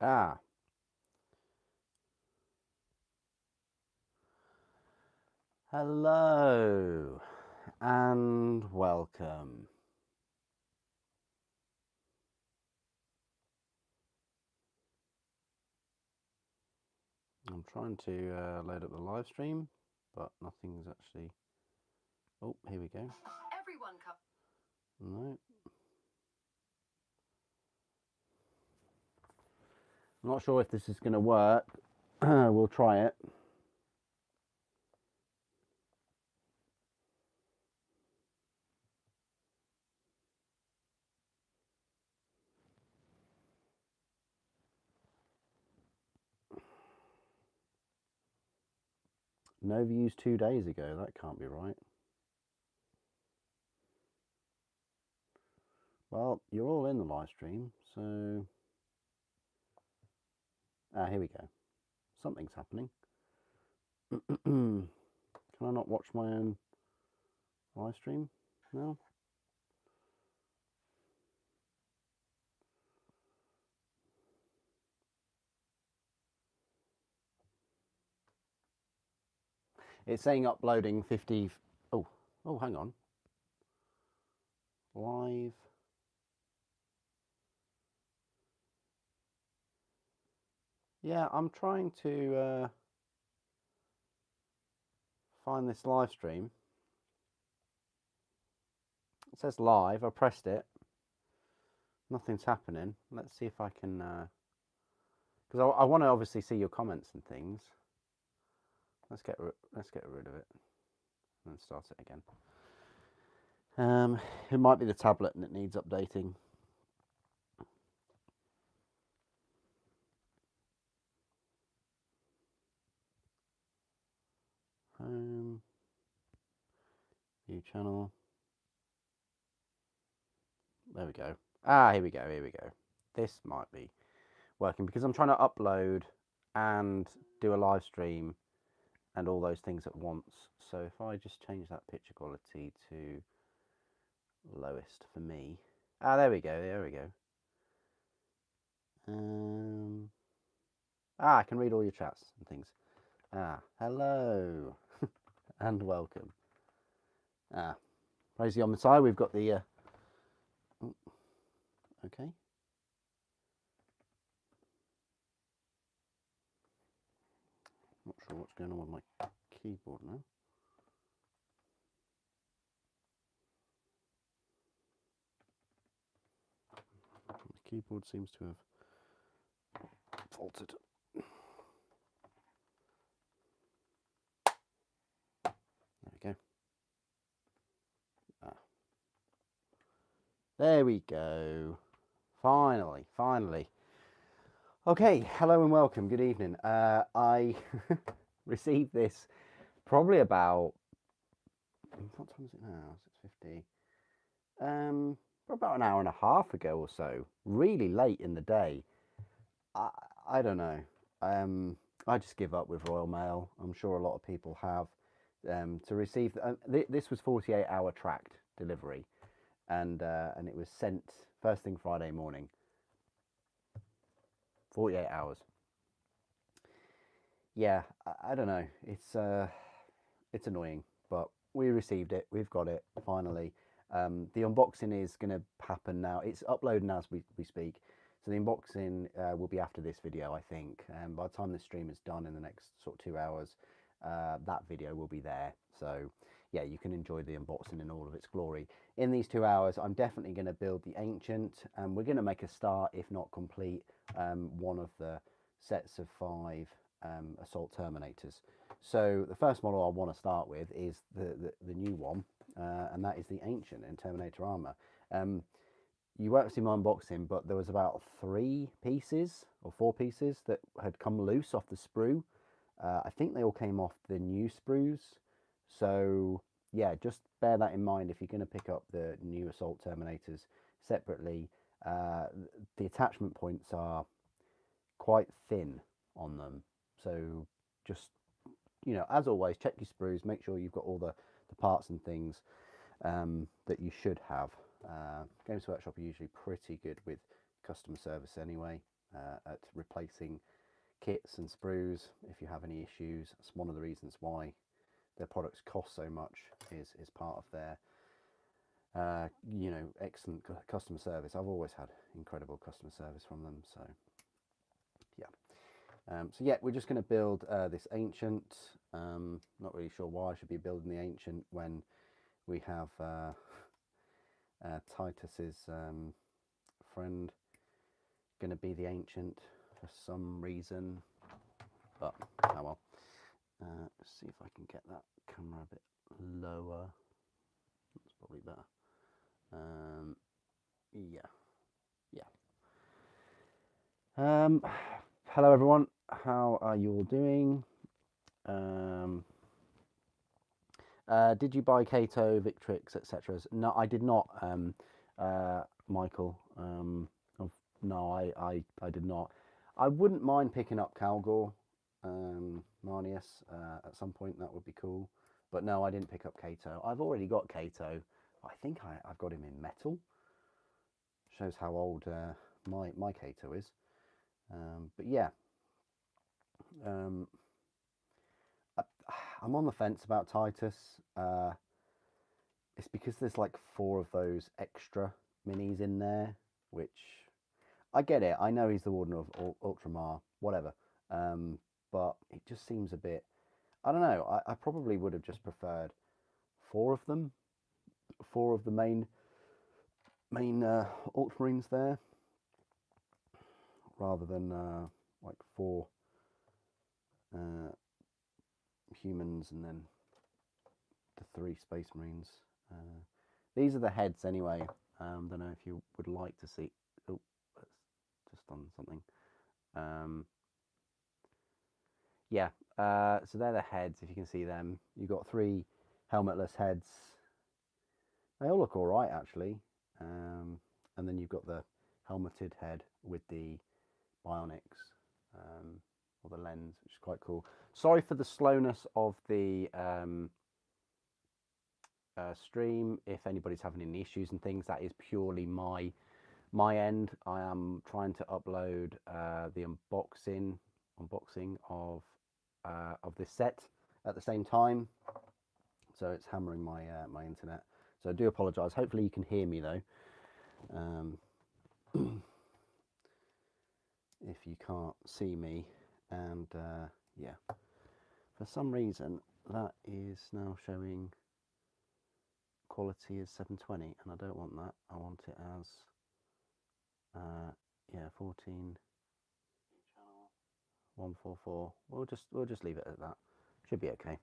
Ah, hello and welcome. I'm trying to load up the live stream, but nothing's actually. Oh, here we go. Everyone come. No, I'm not sure if this is going to work. We'll try it. No views 2 days ago. That can't be right. Well, you're all in the live stream, so here we go. Something's happening. Can I not watch my own live stream? No. It's saying uploading 50. Oh, hang on. Live. Yeah, I'm trying to find this live stream. It says live. I pressed it. Nothing's happening. Let's see if I can. Because I want to obviously see your comments and things. Let's get rid of it and start it again. It might be the tablet and it needs updating. Home. View channel. There we go. Here we go. Here we go. This might be working because I'm trying to upload and do a live stream and all those things at once. So if I just change that picture quality to lowest for me. There we go. There we go. I can read all your chats and things. Hello and welcome. Praise the Omnissiah. We've got the. Okay. Not sure what's going on with my keyboard now. The keyboard seems to have faltered. There we go. There we go. Finally. Okay, hello and welcome. Good evening. I received this probably about, what time is it now? 6:50. About an hour and a half ago or so. Really late in the day. I don't know. I just give up with Royal Mail. I'm sure a lot of people have. To receive this was 48-hour tracked delivery, and it was sent first thing Friday morning. 48 hours. Yeah, I don't know. It's annoying, but we received it. We've got it finally. The unboxing is going to happen now. It's uploading as we speak. So the unboxing will be after this video, I think. By the time this stream is done in the next sort of 2 hours, that video will be there. So yeah, you can enjoy the unboxing in all of its glory. In these 2 hours, I'm definitely going to build the Ancient, and we're going to make a start, if not complete, one of the sets of 5 Assault Terminators. So the first model I want to start with is the new one, and that is the Ancient in Terminator armor. You won't see my unboxing, but there was about 3 pieces or 4 pieces that had come loose off the sprue. I think they all came off the new sprues. So yeah, just bear that in mind if you're going to pick up the new Assault Terminators separately. The attachment points are quite thin on them, so just, as always, check your sprues, make sure you've got all the parts and things that you should have. Games Workshop are usually pretty good with customer service anyway. at replacing kits and sprues if you have any issues. It's one of the reasons why their products cost so much, is part of their you know, excellent customer service. I've always had incredible customer service from them. So yeah, so yeah, we're just going to build this ancient. Not really sure why I should be building the ancient when we have Titus's friend going to be the ancient for some reason, but oh well. Let's see if I can get that camera a bit lower. That's probably better. Hello everyone, how are you all doing? Did you buy Kato, Victrix, etc.? No, I did not, Michael. No, I did not. I wouldn't mind picking up Calgor, Marnius, at some point. That would be cool. But no, I didn't pick up Kato. I've already got Kato. I think I've got him in metal. Shows how old my Kato is. But yeah, I'm on the fence about Titus. It's because there's like 4 of those extra minis in there, which I get it. I know he's the Warden of Ultramar, whatever. But it just seems a bit, I don't know. I probably would have just preferred 4 of them, 4 of the main Ultramarines there, rather than like 4 humans and then the 3 Space Marines. These are the heads anyway. Don't know if you would like to see. Oh, that's just on something. Yeah, so they're the heads, if you can see them. You've got 3 helmetless heads. They all look all right, actually. And then you've got the helmeted head with the bionics, or the lens, which is quite cool. Sorry for the slowness of the stream. If anybody's having any issues and things, that is purely my end. I am trying to upload the unboxing of this set at the same time, so it's hammering my my internet. So I do apologise. Hopefully you can hear me though. If you can't see me, and yeah, for some reason that is now showing quality is 720, and I don't want that. I want it as yeah, 14 channel 144. We'll just leave it at that. Should be okay.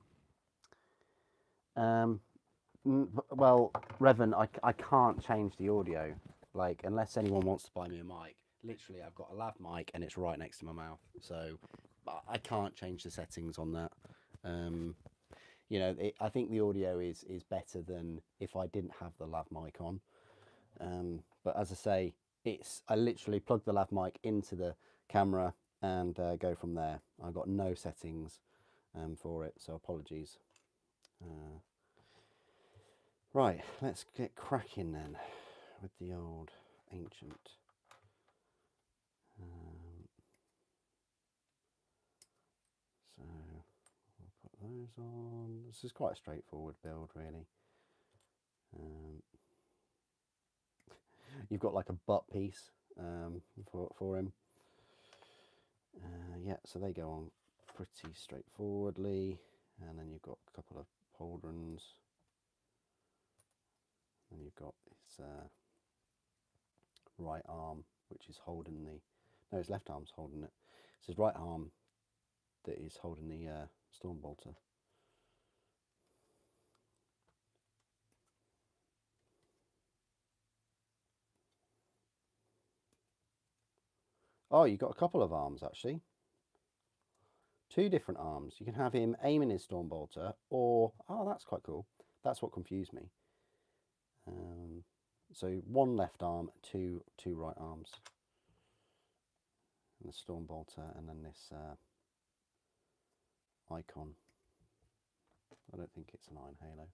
Well, Revan, I can't change the audio, like, unless anyone wants to buy me a mic. Literally, I've got a lav mic and it's right next to my mouth, so I can't change the settings on that. You know, I think the audio is better than if I didn't have the lav mic on. But as I say, I literally plug the lav mic into the camera and go from there. I've got no settings for it, so apologies. Right, let's get cracking then with the old ancient. So we'll put those on. This is quite a straightforward build, really. You've got like a butt piece for him. Yeah, so they go on pretty straightforwardly, and then you've got a couple of pauldrons, and you've got his right arm, which is holding his left arm's holding it. It's his right arm that is holding the Stormbolter. Oh, you've got a couple of arms, actually. 2 different arms. You can have him aiming his Stormbolter, or... Oh, that's quite cool. That's what confused me. So 1 left arm, two right arms. And the Stormbolter, and then this icon. I don't think it's an Iron Halo.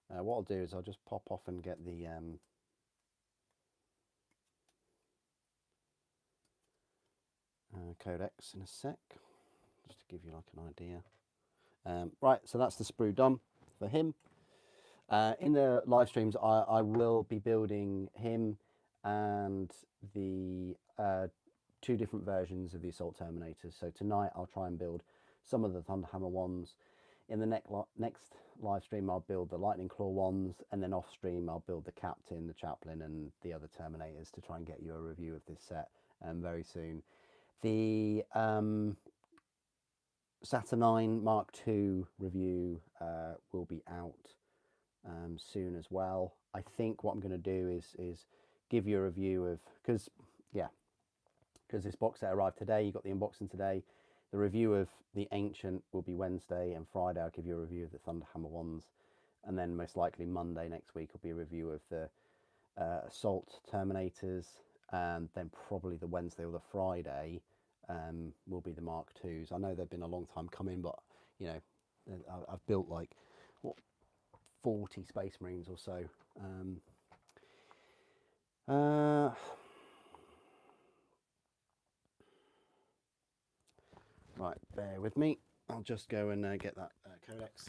What I'll do is I'll just pop off and get the codex in a sec, just to give you like an idea. Right, so that's the sprue done for him. In the live streams, I will be building him and the 2 different versions of the Assault Terminators. So tonight I'll try and build some of the Thunderhammer ones. In the next live stream, I'll build the Lightning Claw ones, and then off stream I'll build the Captain, the Chaplain, and the other Terminators to try and get you a review of this set very soon. The Saturnine Mark II review will be out soon as well. I think what I'm going to do is give you a review of, because this box set arrived today, you got the unboxing today. The review of the Ancient will be Wednesday, and Friday I'll give you a review of the Thunderhammer ones, and then most likely Monday next week will be a review of the Assault Terminators, and then probably the Wednesday or the Friday will be the Mark IIs. I know they've been a long time coming, but you know, I've built like what 40 Space Marines or so. Right, bear with me. I'll just go and get that codex.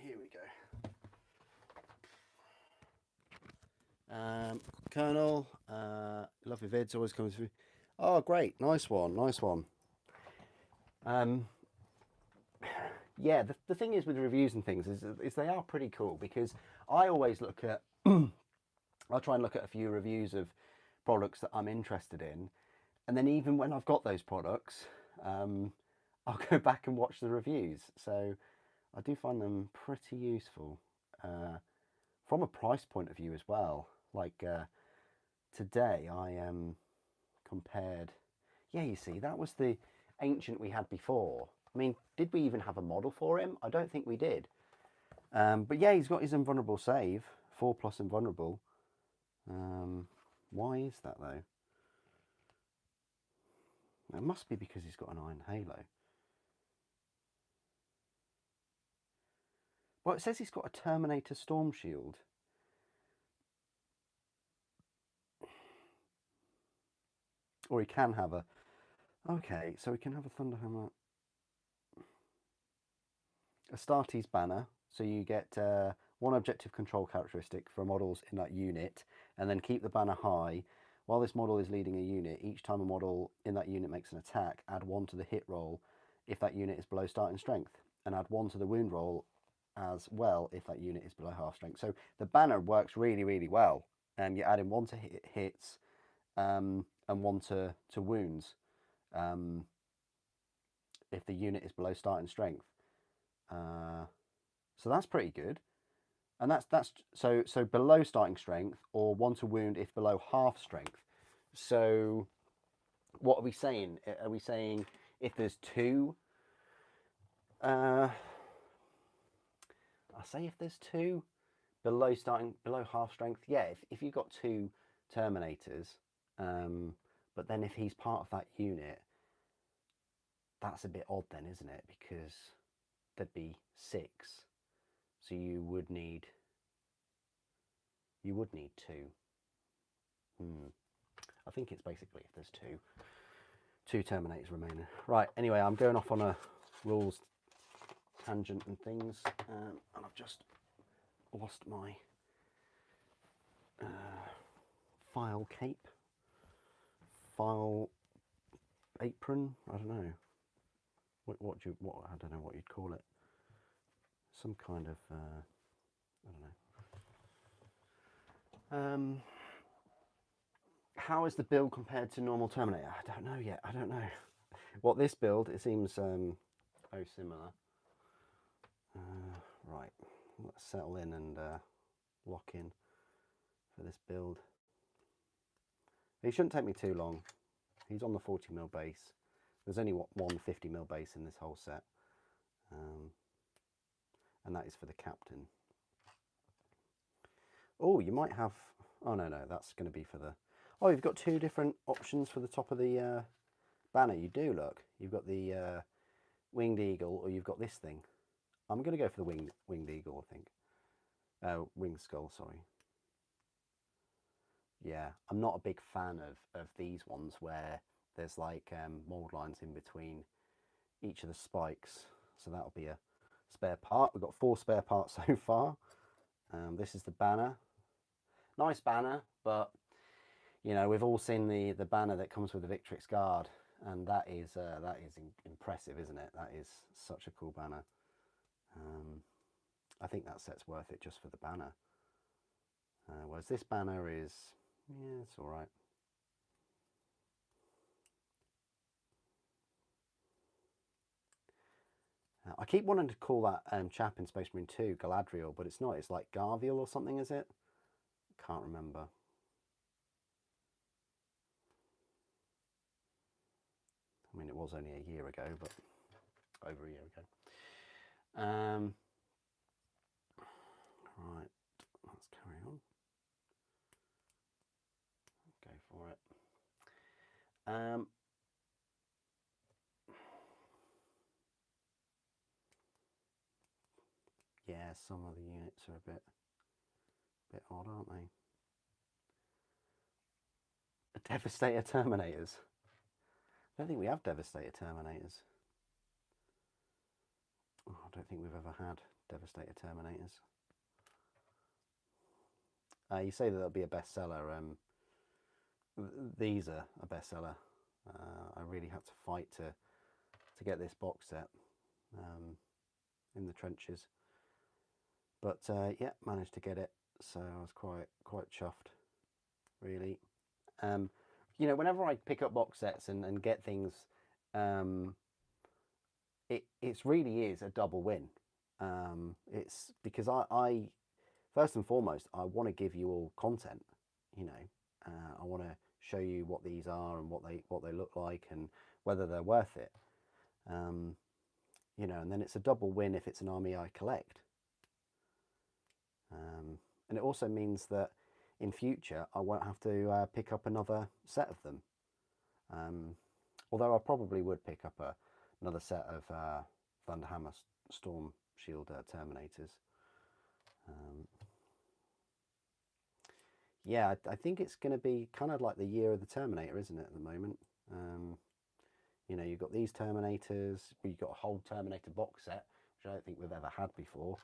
Here we go. Colonel, love your vids, always coming through. Oh, great, nice one, nice one. Yeah, the thing is with reviews and things is they are pretty cool, because I always look at, I'll try and look at a few reviews of products that I'm interested in, and then even when I've got those products, I'll go back and watch the reviews. So I do find them pretty useful from a price point of view as well. Like today I compared, yeah, you see, that was the Ancient we had before. I mean, did we even have a model for him? I don't think we did. But yeah, he's got his invulnerable save, 4+ invulnerable. Why is that though? It must be because he's got an iron halo. Well, it says he's got a Terminator Storm Shield. Or he can have a... Okay, so he can have a Thunderhammer. Astartes banner. So you get 1 objective control characteristic for models in that unit, and then keep the banner high. While this model is leading a unit, each time a model in that unit makes an attack, add 1 to the hit roll if that unit is below starting strength, and add 1 to the wound roll as well if that unit is below half strength. So the banner works really, really well. You're adding 1 to hits and 1 to wounds if the unit is below starting strength. So that's pretty good. And that's so below starting strength, or 1 to wound if below half strength. So what are we saying? Are we saying if there's 2? I say if there's 2 below half strength. Yeah, if you've got 2 Terminators, but then if he's part of that unit, that's a bit odd then, isn't it? Because there'd be 6. So you would need 2. I think it's basically if there's 2 Terminators remaining. Right, anyway, I'm going off on a rules tangent and things, and I've just lost my file cape, file apron, I don't know. What I don't know what you'd call it. Some kind of I don't know. How is the build compared to normal Terminator? I don't know yet. I don't know. What this build, it seems very similar. Right, let's settle in and lock in for this build. It shouldn't take me too long. He's on the 40mm base. There's only one 50mm base in this whole set. And that is for the captain. Oh, you might have... Oh, no, that's going to be for the... Oh, you've got two different options for the top of the banner. You do, look. You've got the winged eagle, or you've got this thing. I'm going to go for the winged eagle, I think. Winged skull, sorry. Yeah, I'm not a big fan of these ones where there's like mould lines in between each of the spikes. So that'll be a spare part. We've got 4 spare parts so far. This is the banner. Nice banner, but you know, we've all seen the banner that comes with the Victrix Guard, and that is impressive, isn't it? That is such a cool banner. I think that set's worth it just for the banner. Whereas this banner is, yeah, it's all right. I keep wanting to call that chap in Space Marine 2 Galadriel, but it's not. It's like Garviel or something, is it? Can't remember. I mean, it was only a year ago, but over a year ago. Right, let's carry on. Go for it. Yeah, some of the units are a bit odd, aren't they? Devastator Terminators. I don't think we have Devastator Terminators. Oh, I don't think we've ever had Devastator Terminators. You say that they'll be a bestseller. These are a bestseller. I really had to fight to get this box set in the trenches. But yeah, managed to get it. So I was quite chuffed, really. You know, whenever I pick up box sets and get things, it really is a double win. It's because I first and foremost, I want to give you all content. You know, I want to show you what these are and what they look like and whether they're worth it. You know, and then it's a double win if it's an army I collect. And it also means that in future I won't have to pick up another set of them. Although I probably would pick up another set of Thunderhammer Storm Shield Terminators. Yeah, I think it's going to be kind of like the year of the Terminator, isn't it, at the moment? You know, you've got these Terminators, you've got a whole Terminator box set, which I don't think we've ever had before,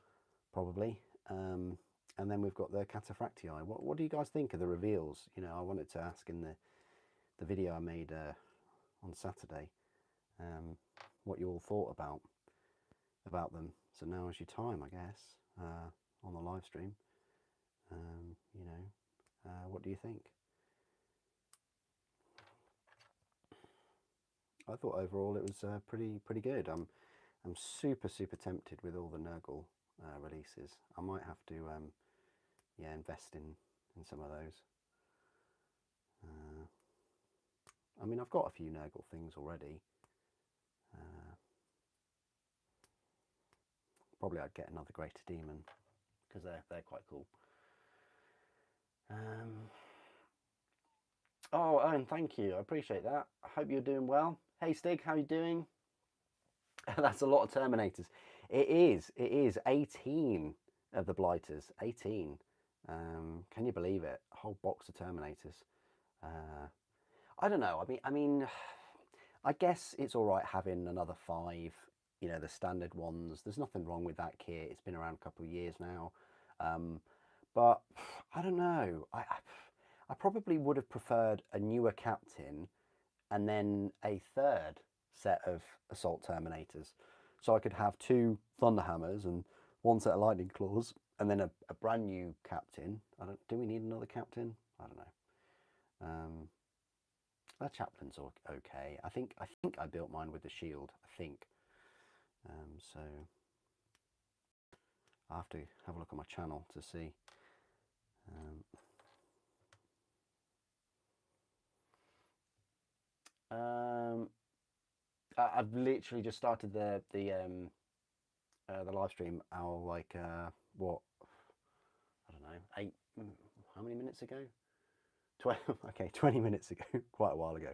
probably. And then we've got the Cataphractii. What do you guys think of the reveals? You know, I wanted to ask in the video I made on Saturday what you all thought about them. So now is your time, I guess, on the live stream. You know, what do you think? I thought overall it was pretty good. I'm super tempted with all the Nurgle releases. I might have to yeah, invest in some of those. I mean, I've got a few Nurgle things already. Probably I'd get another Greater Demon because they're quite cool. Oh, Owen, thank you. I appreciate that. I hope you're doing well. Hey, Stig, how you doing? That's a lot of Terminators. It is 18 of the Blighters. 18. Can you believe it? A whole box of Terminators. I don't know. I mean, I guess it's all right having another 5. You know, the standard ones. There's nothing wrong with that kit. It's been around a couple of years now. But I don't know. I probably would have preferred a newer captain and then a third set of Assault Terminators. So I could have 2 Thunderhammers and 1 set of Lightning Claws and then a brand new captain. Do we need another captain? I don't know. That chaplain's okay. I think I built mine with the shield. I think. So I have to have a look at my channel to see. I've literally just started the live stream. Our like what, I don't know, eight, how many minutes ago? 20, okay, 20 minutes ago, quite a while ago.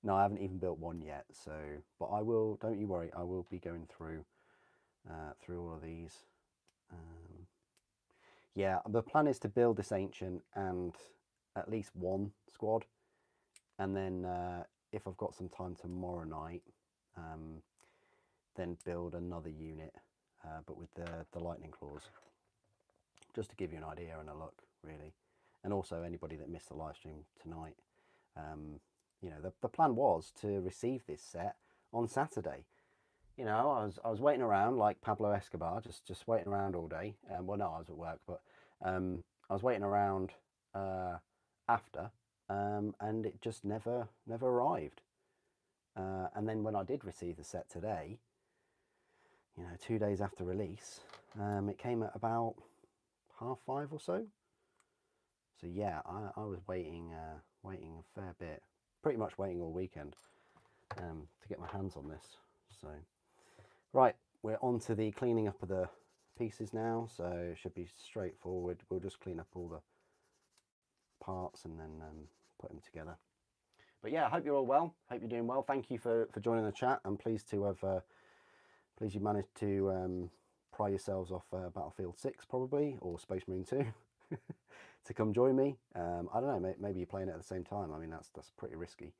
No, I haven't even built one yet. So, but I will. Don't you worry. I will be going through all of these. Um, yeah, the plan is to build this ancient and at least one squad, and then if I've got some time tomorrow night, um, then build another unit, but with the lightning claws, just to give you an idea and a look, really. And also anybody that missed the live stream tonight, you know, the plan was to receive this set on Saturday. You know, I was waiting around like Pablo Escobar, just waiting around all day. Well, no, I was at work, but I was waiting around after, and it just never arrived. And then when I did receive the set today, you know, 2 days after release, it came at about 5:30 or so. So yeah, I was waiting a fair bit, pretty much waiting all weekend to get my hands on this. So right, we're on to the cleaning up of the pieces now, so it should be straightforward. We'll just clean up all the parts and then put them together. But yeah, I hope you're all well. Hope you're doing well. Thank you for joining the chat. I'm pleased to have pleased you managed to pry yourselves off Battlefield 6 probably, or Space Marine 2 to come join me. I don't know, maybe you're playing it at the same time. I mean, that's pretty risky.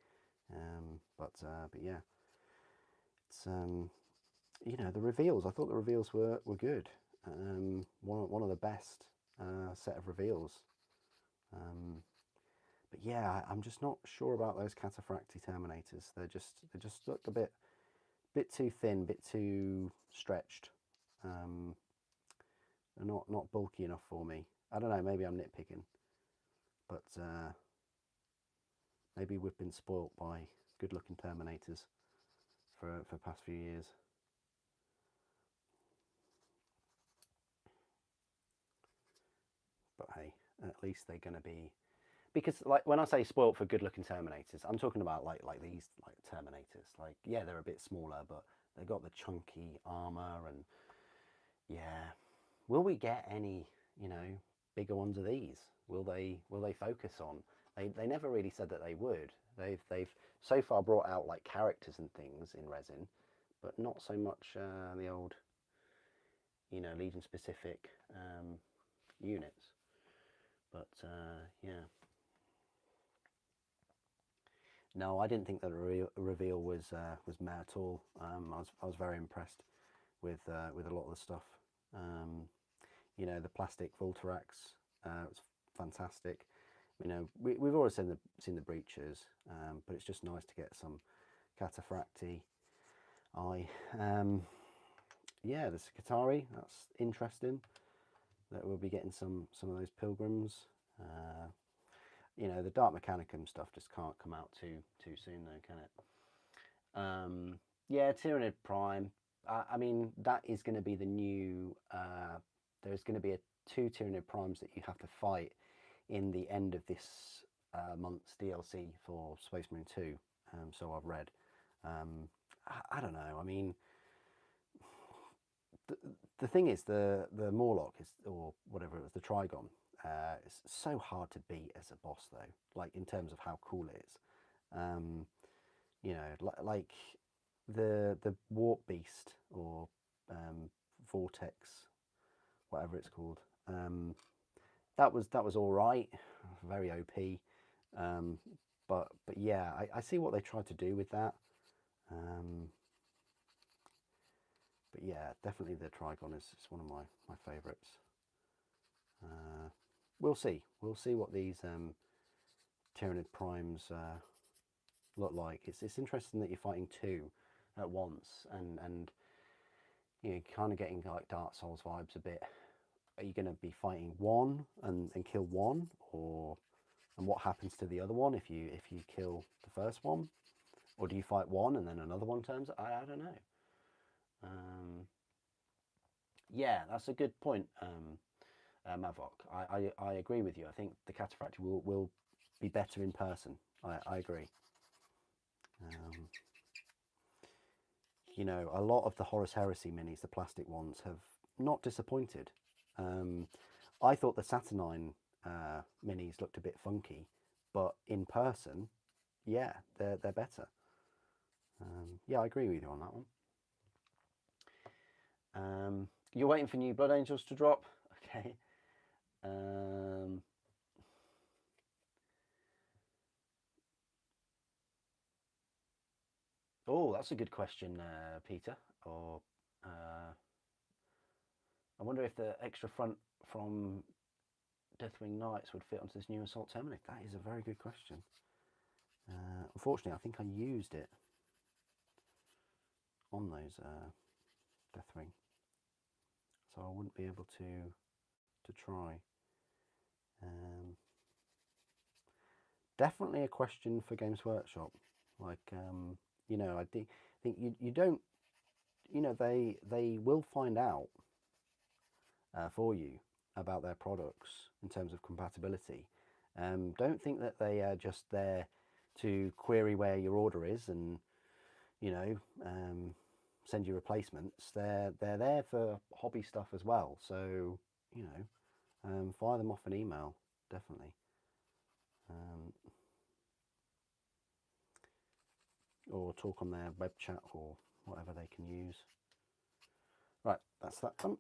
But yeah, it's you know, the reveals. I thought the reveals were good. One of the best set of reveals. But yeah, I'm just not sure about those Cataphracti Terminators. They just look a bit too thin, bit too stretched. They're not bulky enough for me. I don't know. Maybe I'm nitpicking, but maybe we've been spoilt by good-looking Terminators for the past few years. But hey, at least they're going to be, because like when I say spoilt for good-looking Terminators, I'm talking about like these like Terminators. Like, yeah, they're a bit smaller, but they've got the chunky armor, and yeah, will we get any, you know, bigger ones of these? Will they focus on? They never really said that they would. They've so far brought out like characters and things in resin, but not so much the old, you know, Legion specific units. But yeah. No, I didn't think that the reveal was meh at all. I was very impressed with a lot of the stuff. You know, the plastic Voltarax was fantastic. You know, we've always seen the breaches, but it's just nice to get some Cataphracti. Yeah, the Skitari, that's interesting. That we'll be getting some of those pilgrims. You know, the Dark Mechanicum stuff just can't come out too soon though, can it? Yeah, Tyranid Prime. I mean, that is going to be the new. There's going to be 2 Tyranid Primes that you have to fight in the end of this month's DLC for Space Marine 2. So I've read. I don't know. I mean, the thing is, the Morlock is, or whatever it was, the Trigon. It's so hard to beat as a boss though. Like in terms of how cool it is. You know, like the Warp Beast or Vortex, whatever it's called. That was all right, very OP. But yeah, I see what they tried to do with that. But yeah, definitely the Trigon is one of my favourites. We'll see what these Tyranid Primes look like. It's interesting that you're fighting 2 at once, and you know, kind of getting like Dark Souls vibes a bit. Are you going to be fighting one and kill one, and what happens to the other one if you kill the first one, or do you fight one and then another one turns? I don't know. Yeah, that's a good point, Mavok. I agree with you. I think the Cataphracti will be better in person. I agree. you know, a lot of the Horus Heresy minis, the plastic ones, have not disappointed. I thought the Saturnine minis looked a bit funky, but in person, yeah, they're better. Yeah, I agree with you on that one. You're waiting for new Blood Angels to drop? Okay. Oh, that's a good question, Peter. Or I wonder if the extra front from Deathwing Knights would fit onto this new Assault Terminator. That is a very good question. Unfortunately, I think I used it on those Deathwing, so I wouldn't be able to try. Definitely a question for Games Workshop. Like, you know, I think you don't, you know, they will find out for you about their products in terms of compatibility. Don't think that they are just there to query where your order is and, you know, send you replacements. They're there for hobby stuff as well. So, you know, fire them off an email, definitely. Or talk on their web chat or whatever they can use. Right, that's that done.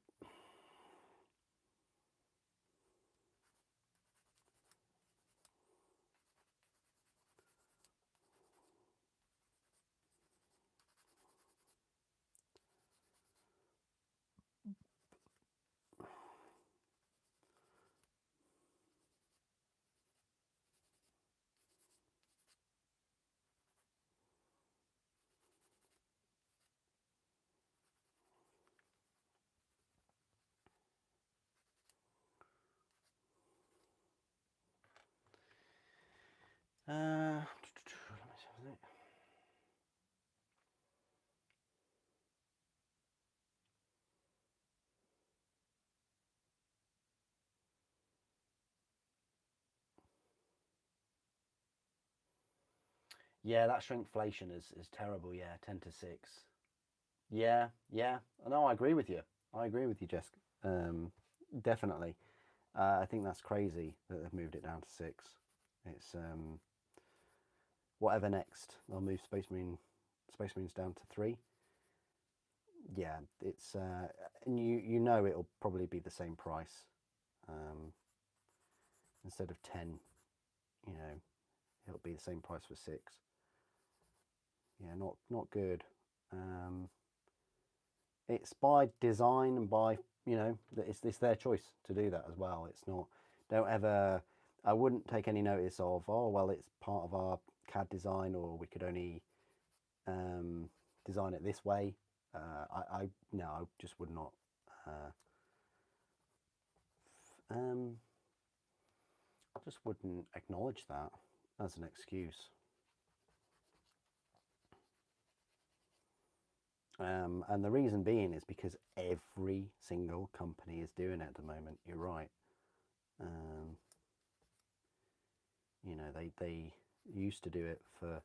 Let me see. Yeah, that shrinkflation is terrible. Yeah, 10-6. Yeah, yeah. No, I agree with you. I agree with you, Jessica. Definitely. I think that's crazy that they've moved it down to 6. It's whatever next. They'll move Space Marines down to 3. Yeah, it's and you know it'll probably be the same price. Instead of 10, you know, it'll be the same price for 6. Yeah, not good. It's by design and by, you know, it's their choice to do that as well. It's not, don't ever, I wouldn't take any notice of, oh well, it's part of our CAD design, or we could only design it this way. I just would not. I just wouldn't acknowledge that as an excuse. And the reason being is because every single company is doing it at the moment. You're right. You know, they used to do it for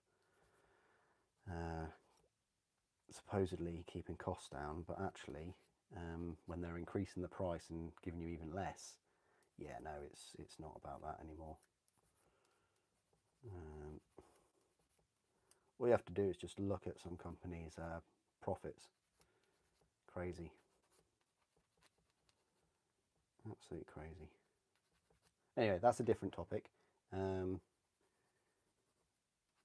supposedly keeping costs down, but actually, when they're increasing the price and giving you even less, yeah, no, it's not about that anymore. All you have to do is just look at some companies' profits. Crazy. Absolutely crazy. Anyway, that's a different topic.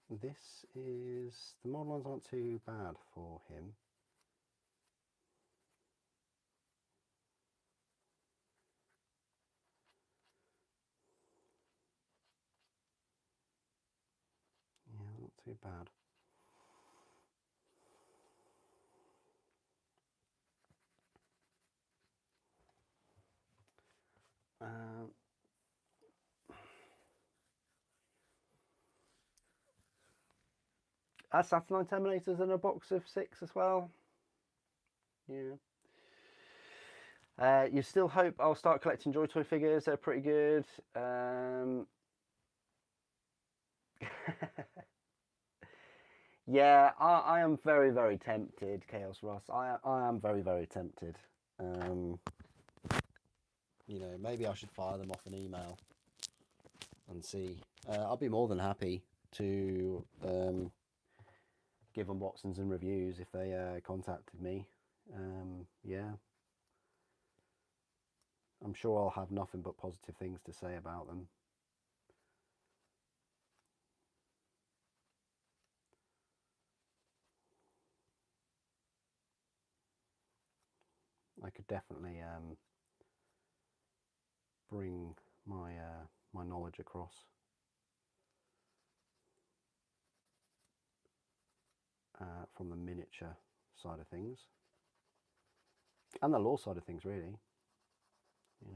This is, the mod ones aren't too bad for him. Yeah, not too bad. Are Saturnine Terminators in a box of 6 as well? Yeah. You still hope I'll start collecting Joy Toy figures. They're pretty good. Yeah, I am very, very tempted, Chaos Ross. I am very, very tempted. You know, maybe I should fire them off an email and see. I'll be more than happy to give them Watsons and reviews if they contacted me. Yeah, I'm sure I'll have nothing but positive things to say about them. I could definitely bring my knowledge across. From the miniature side of things and the law side of things, really. You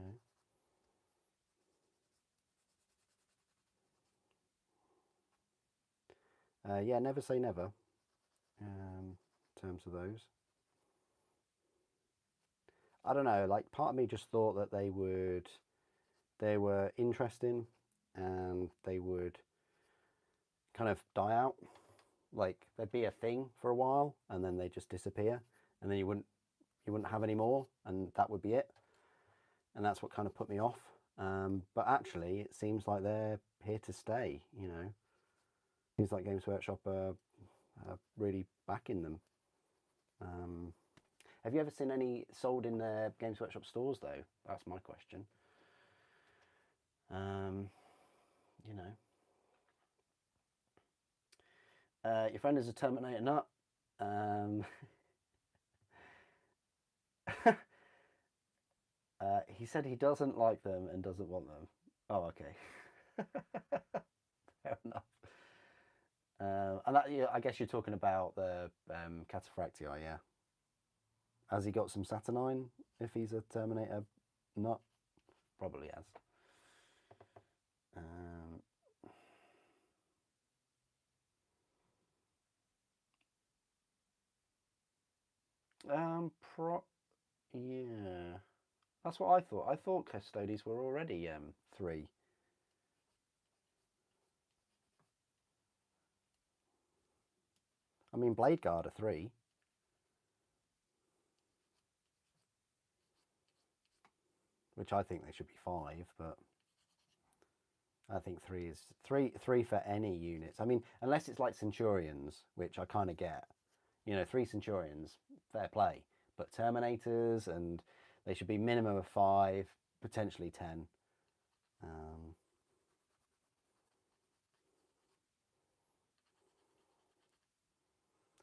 know, yeah, never say never. In terms of those, I don't know. Like, part of me just thought that they were interesting, and they would kind of die out. Like, they'd be a thing for a while, and then they just disappear, and then you wouldn't have any more, and that would be it. And that's what kind of put me off. But actually, it seems like they're here to stay. You know, seems like Games Workshop are really backing them. Have you ever seen any sold in their Games Workshop stores, though? That's my question. You know, your friend is a Terminator nut. Um, he said he doesn't like them and doesn't want them. Oh, okay. Fair enough. And that, yeah, I guess you're talking about the Cataphractii, yeah. Has he got some Saturnine if he's a Terminator nut? Probably has. Um, pro yeah. That's what I thought. I thought Custodes were already 3. I mean, Blade Guard are 3. Which I think they should be 5, but I think 3 is 3 for any units. I mean, unless it's like Centurions, which I kind of get. You know, 3 Centurions, fair play. But Terminators, and they should be minimum of 5, potentially 10. Um,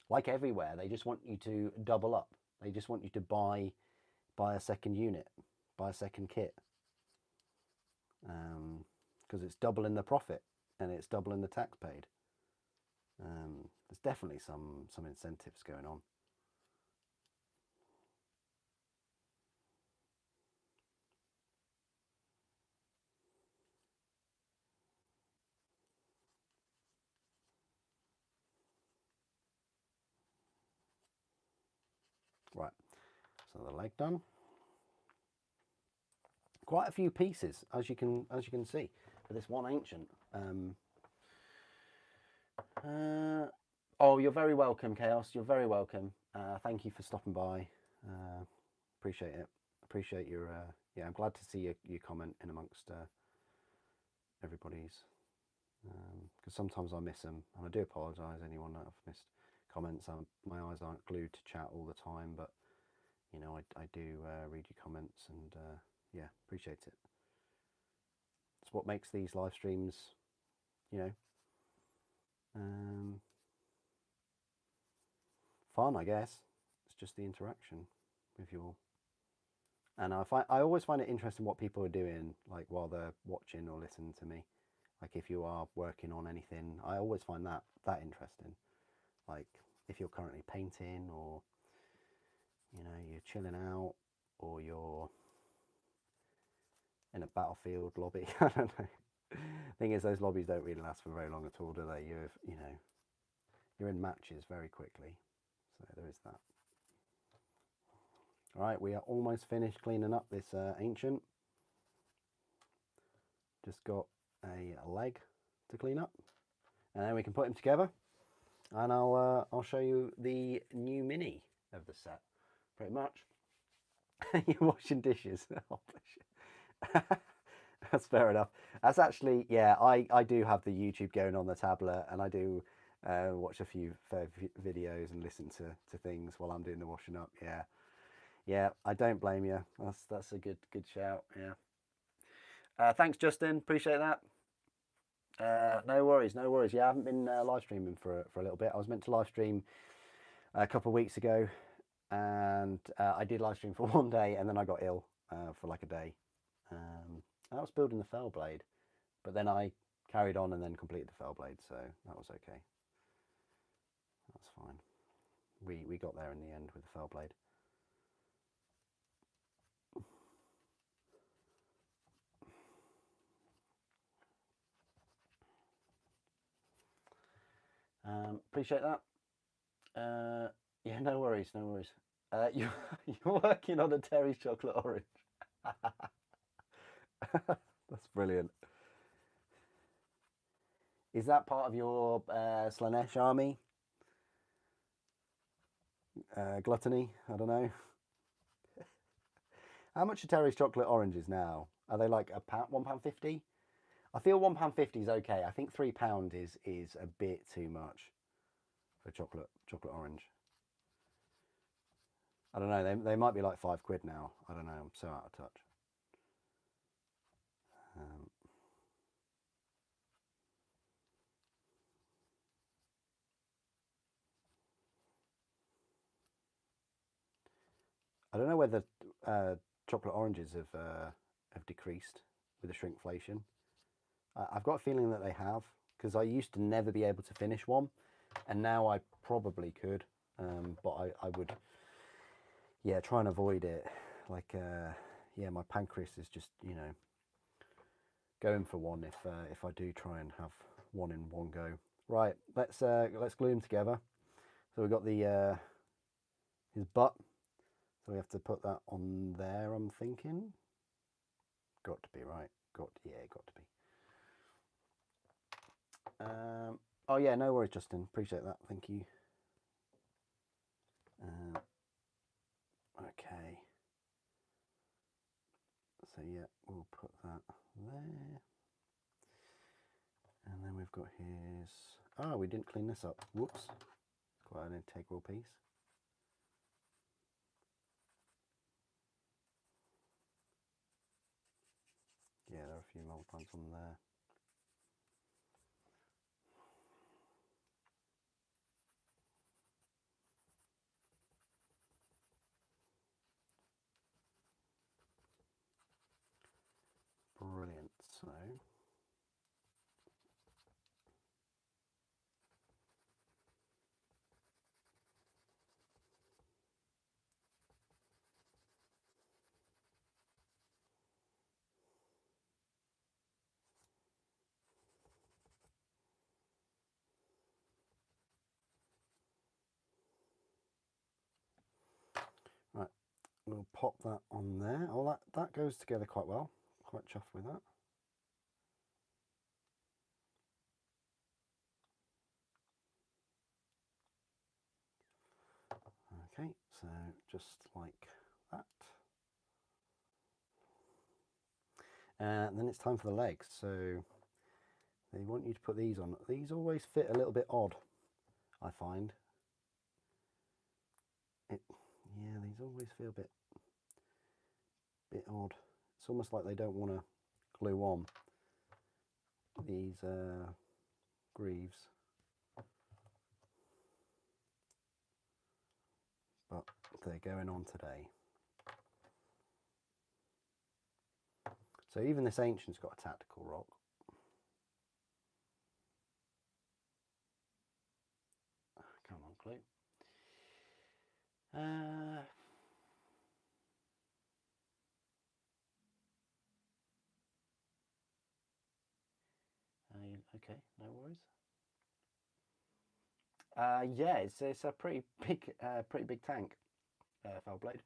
like everywhere, they just want you to double up. They just want you to buy a second unit, buy a second kit, because it's doubling the profit and it's doubling the tax paid. There's definitely some incentives going on. Right, so the leg done. Quite a few pieces, as you can see, for this one ancient. Oh, you're very welcome, Chaos. You're very welcome. Thank you for stopping by. Appreciate it. Appreciate your. Yeah, I'm glad to see your comment in amongst everybody's. Because sometimes I miss them, and I do apologise anyone that I've missed comments. My eyes aren't glued to chat all the time, but you know I do read your comments, and yeah, appreciate it. It's what makes these live streams, you know, um, fun, I guess. It's just the interaction with you all. And I always find it interesting what people are doing, like while they're watching or listening to me. Like if you are working on anything, I always find that interesting. Like if you're currently painting, or you know you're chilling out, or you're in a battlefield lobby. I don't know. Thing is, those lobbies don't really last for very long at all, do they? You know, you're in matches very quickly, so there is that. All right, we are almost finished cleaning up this ancient. Just got a leg to clean up, and then we can put them together. and I'll show you the new mini of the set, pretty much. You're washing dishes. Oh, bless you. That's fair enough. That's actually, yeah, I do have the YouTube going on the tablet, and I do watch a few videos and listen to things while I'm doing the washing up. Yeah, yeah, I don't blame you. That's a good shout. Yeah. Thanks, Justin. Appreciate that. No worries, no worries. Yeah, I haven't been live streaming for a little bit. I was meant to live stream a couple of weeks ago, and I did live stream for one day, and then I got ill for like a day. I was building the fell blade, but then I carried on and then completed the fell blade, so that was okay. That's fine. We got there in the end with the fell blade. Appreciate that. Yeah, no worries, no worries. You're working on a Terry's chocolate orange. That's brilliant. Is that part of your Slanesh army? Gluttony? I don't know. How much are Terry's chocolate oranges now? Are they like a pound, £1.50? I feel £1.50 is okay. I think £3 is a bit too much for chocolate orange. I don't know. They might be like £5 now. I don't know. I'm so out of touch. I don't know whether chocolate oranges have decreased with the shrinkflation. I've got a feeling that they have, because I used to never be able to finish one, and now I probably could, but I would, yeah, try and avoid it. Like, yeah, my pancreas is just, you know, going for one if I do try and have one in one go. Right, let's glue them together. So we've got the his butt. So we have to put that on there, I'm thinking. Got to be right. Yeah, got to be. Oh yeah, no worries, Justin. Appreciate that. Thank you. Okay. So yeah, we'll put that there. And then we've got his... Oh, we didn't clean this up. Whoops. Quite an integral piece. Yeah, there are a few mold plants on there. Brilliant. So... Right, we'll pop that on there. Oh, that goes together quite well. Quite chuffed with that. Okay, so just like that. And then it's time for the legs. So they want you to put these on. These always fit a little bit odd, I find. Yeah, these always feel a bit odd. It's almost like they don't want to glue on these greaves. But they're going on today. So even this ancient's got a tactical rock. Come on, glue. Okay, no worries. Yeah, it's a pretty big tank, fell blade.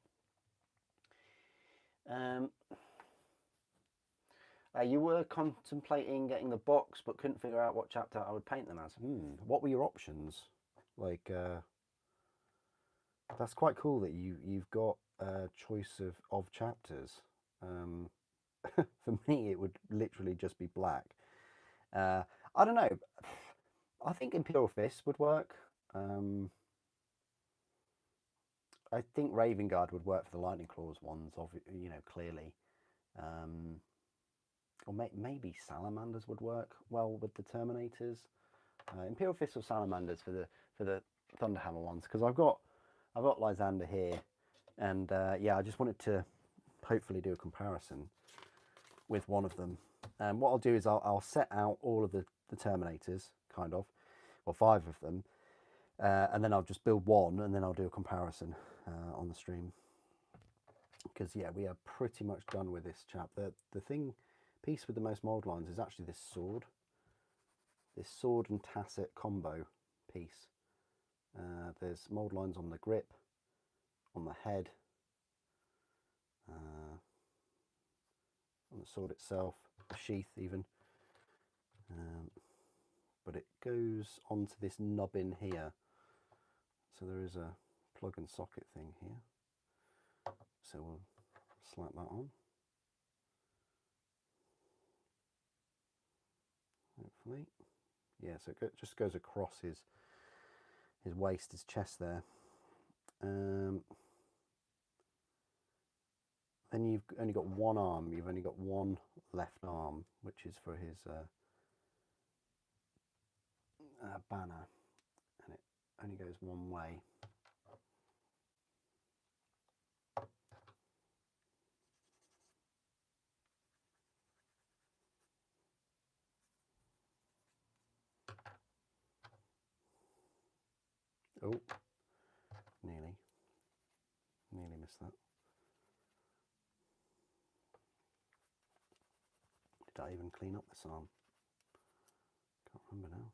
You were contemplating getting the box, but couldn't figure out what chapter I would paint them as. What were your options? Like, that's quite cool that you've got a choice of chapters. For me, it would literally just be black. I don't know. I think Imperial Fist would work. I think Raven Guard would work for the Lightning Claws ones, clearly. Um, or maybe Salamanders would work well with the Terminators. Imperial Fist or Salamanders for the Thunderhammer ones, because I've got Lysander here, and yeah, I just wanted to hopefully do a comparison with one of them. And what I'll do is I'll set out all of the Terminators, kind of, or 5 of them, and then I'll just build one, and then I'll do a comparison on the stream. Because yeah, we are pretty much done with this chap. The piece with the most mold lines is actually this sword and tasset combo piece. There's mold lines on the grip, on the head, on the sword itself, the sheath even. But it goes onto this nubbin here. So there is a plug and socket thing here. So we'll slap that on. Hopefully. Yeah, so it just goes across his waist, his chest there. Then you've only got one arm. You've only got one left arm, which is for his banner, and it only goes one way. Oh, nearly missed that. Did I even clean up this arm? Can't remember now.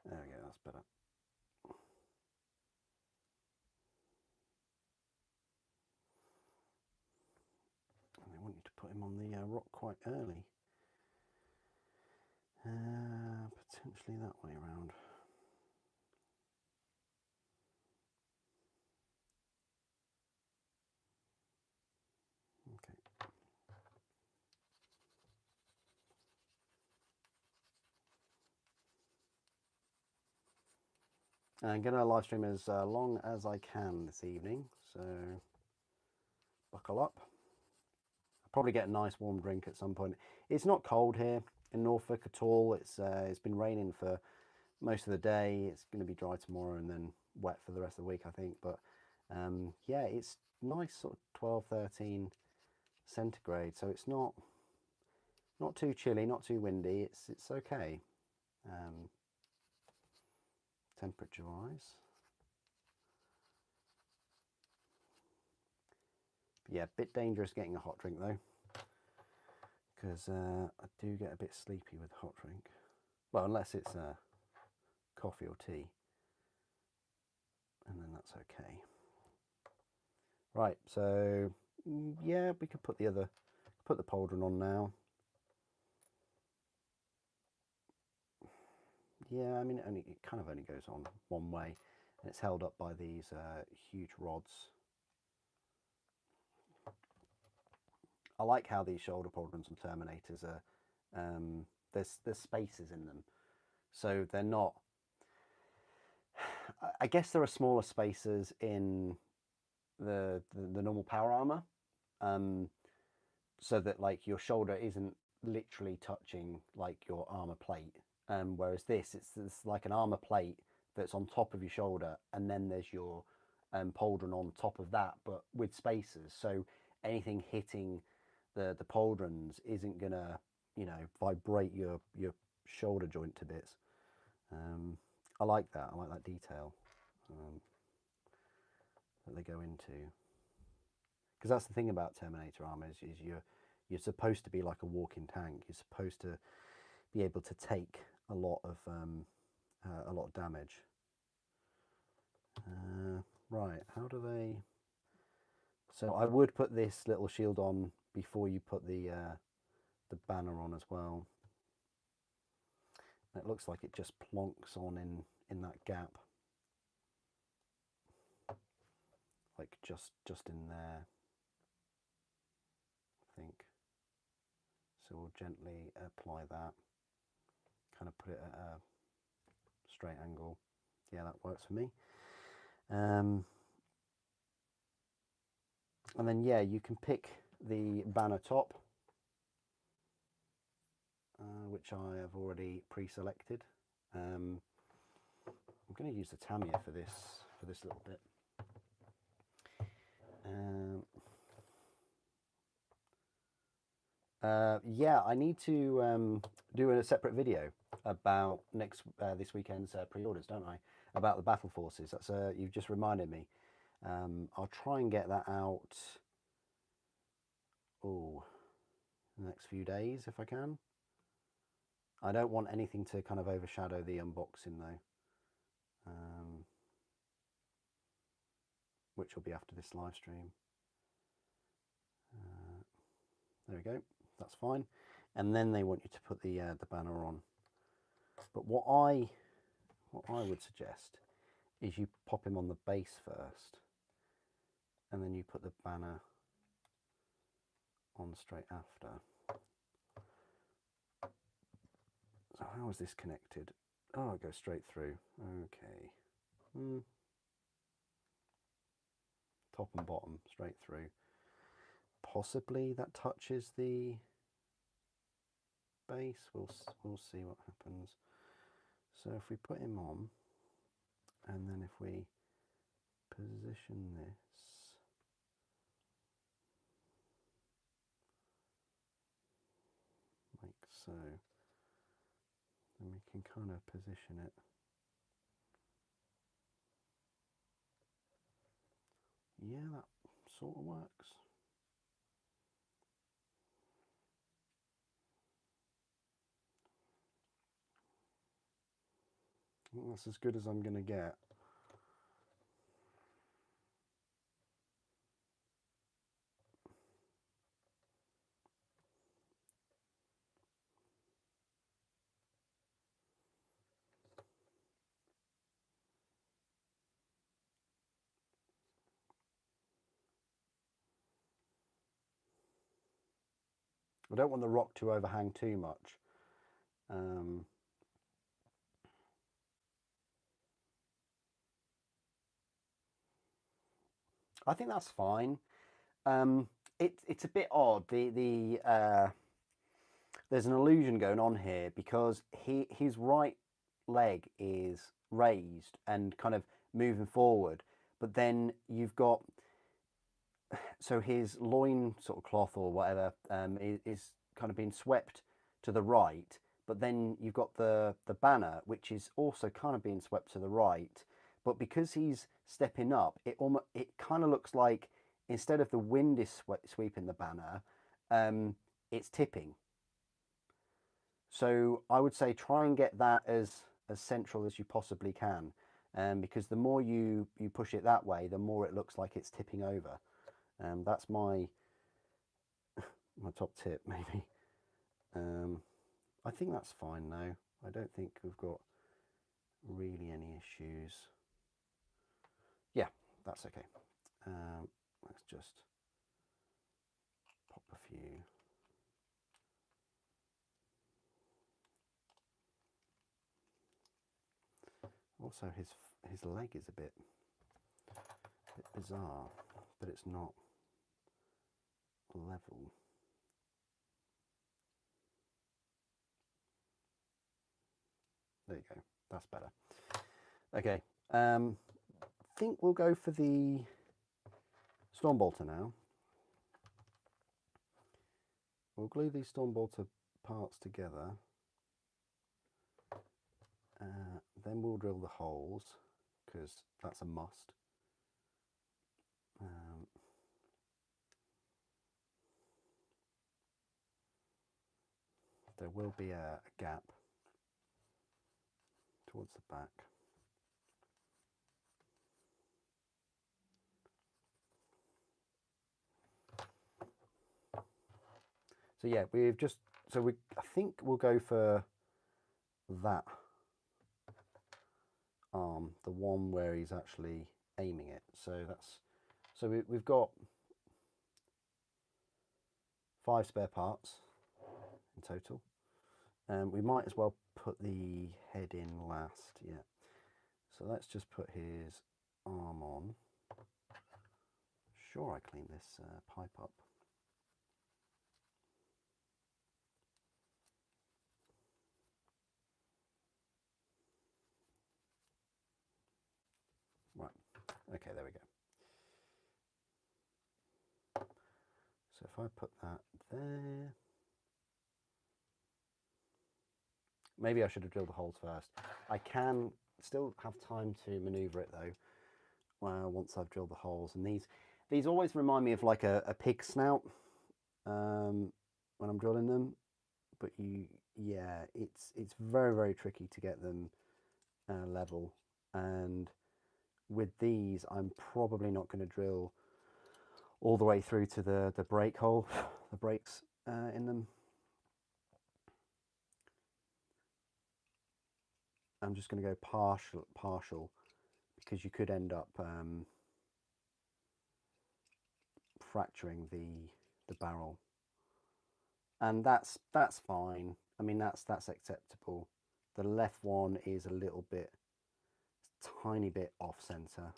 There we go, that's better. And they want you to put him on the rock quite early. Potentially that way around. Okay. I'm going to live stream as long as I can this evening, so buckle up. I'll probably get a nice warm drink at some point. It's not cold here in Norfolk at all. It's been raining for most of the day. It's going to be dry tomorrow and then wet for the rest of the week, I think. But yeah, it's nice, sort of 12, 13 centigrade. So it's not too chilly, not too windy. It's okay. Temperature wise. Yeah, a bit dangerous getting a hot drink though, because I do get a bit sleepy with hot drink. Well, unless it's coffee or tea, and then that's okay. Right, so yeah, we could put the pauldron on now. Yeah, I mean, it kind of only goes on one way, and it's held up by these huge rods. I like how these shoulder pauldrons and Terminators are, there's spaces in them, so they're not, I guess there are smaller spaces in the normal power armor, so that like your shoulder isn't literally touching like your armor plate, whereas this it's like an armor plate that's on top of your shoulder, and then there's your pauldron on top of that, but with spaces, so anything hitting the pauldrons isn't gonna, you know, vibrate your shoulder joint to bits. I like that. I like that detail that they go into, because that's the thing about Terminator armor is you're supposed to be like a walking tank. You're supposed to be able to take a lot of damage. Right, how do they... So I would put this little shield on before you put the banner on as well. It looks like it just plonks on in that gap, like just in there, I think. So we'll gently apply that, kind of put it at a straight angle. Yeah, that works for me. And then, yeah, you can pick the banner top, which I have already pre-selected. I'm going to use the Tamiya for this little bit. Yeah, I need to do a separate video about this weekend's pre-orders, don't I? About the battle forces. That's you've just reminded me. I'll try and get that out. Oh, the next few days if I can. I don't want anything to kind of overshadow the unboxing though, which will be after this live stream. There we go. That's fine. And then they want you to put the banner on. But what I would suggest is you pop him on the base first, and then you put the banner on straight after. So how is this connected? Oh, it goes straight through. Okay. Top and bottom, straight through. Possibly that touches the base. We'll see what happens. So if we put him on, and then if we position this like so, then we can kind of position it. Yeah, that sort of works. I think that's as good as I'm going to get. I don't want the rock to overhang too much. I think that's fine. It's a bit odd. There's an illusion going on here because his right leg is raised and kind of moving forward, but then you've got, so his loin sort of cloth or whatever is kind of being swept to the right, but then you've got the banner which is also kind of being swept to the right. But because he's stepping up, it kind of looks like instead of the wind is sweeping the banner, it's tipping. So I would say try and get that as central as you possibly can, because the more you push it that way, the more it looks like it's tipping over. That's my top tip, maybe. I think that's fine now. I don't think we've got really any issues. Yeah, that's okay. Let's just pop a few. Also, his leg is a bit bizarre, but it's not level. There you go. That's better. Okay. I think we'll go for the Stormbolter now. We'll glue these Stormbolter parts together. Then we'll drill the holes, because that's a must. There will be a gap towards the back. So yeah, I think we'll go for that arm, the one where he's actually aiming it. So we've got 5 spare parts in total. We might as well put the head in last, yeah. So let's just put his arm on. Sure, I cleaned this pipe up. Right, okay, there we go. So if I put that there, maybe I should have drilled the holes first. I can still have time to maneuver it though, once I've drilled the holes. And these always remind me of like a pig snout when I'm drilling them. But yeah, it's very, very tricky to get them level. And with these, I'm probably not going to drill all the way through to the brake hole, the brakes in them. I'm just going to go partial, because you could end up fracturing the barrel, and that's fine. I mean, that's acceptable. The left one is a little bit, tiny bit off center,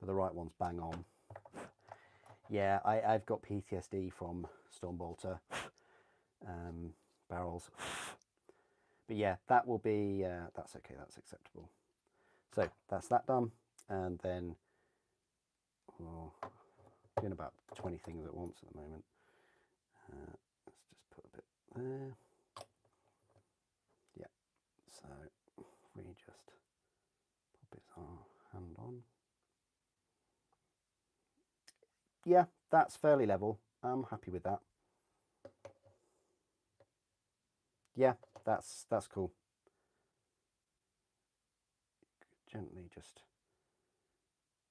but the right one's bang on. Yeah, I've got PTSD from Storm Bolter barrels. But yeah, that will be, that's okay, that's acceptable. So that's that done. And then, well, doing about 20 things at once at the moment. Let's just put a bit there. Yeah, so we just pop his hand on. Yeah, that's fairly level. I'm happy with that. Yeah, that's cool. Gently just,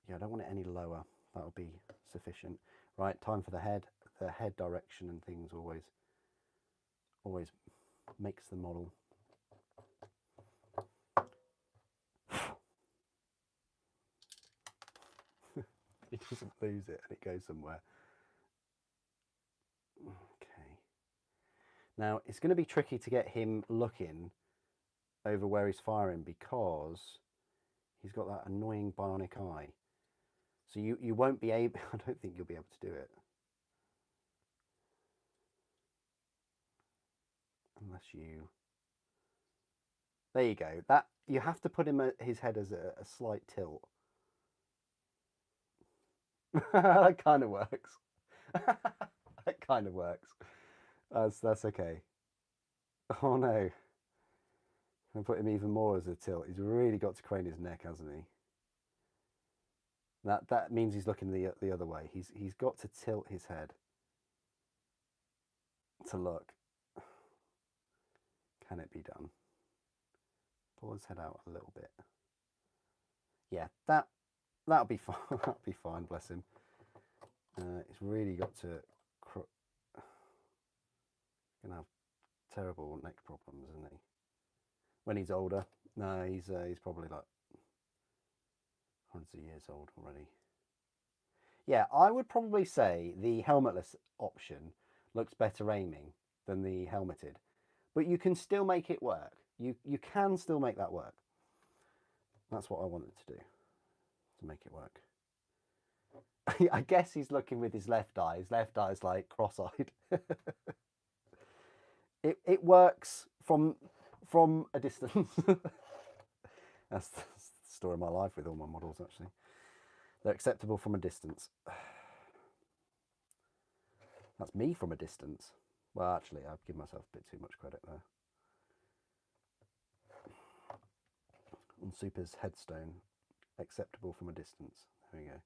yeah, I don't want it any lower. That'll be sufficient. Right, time for the head. The head direction and things always makes the model. He doesn't lose it and it goes somewhere. Okay. Now it's going to be tricky to get him looking over where he's firing because he's got that annoying bionic eye. So you won't be able, I don't think you'll be able to do it. Unless you, there you go. That, you have to put him at his head as a slight tilt. That kind of works. That kind of works. That's okay. Oh no. I'm put him even more as a tilt. He's really got to crane his neck, hasn't he? That means he's looking the other way. He's got to tilt his head to look. Can it be done? Pull his head out a little bit. Yeah, that'll be fine. That'll be fine. Bless him. He's really got to. Gonna have terrible neck problems, isn't he? When he's older. No, he's probably like hundreds of years old already. Yeah, I would probably say the helmetless option looks better aiming than the helmeted, but you can still make it work. You can still make that work. That's what I wanted to do, to make it work. I guess he's looking with his left eye. His left eye's like cross-eyed. It works from a distance. That's the story of my life with all my models, actually. They're acceptable from a distance. That's me from a distance. Well, actually, I've given myself a bit too much credit there. On Super's headstone, acceptable from a distance. There we go.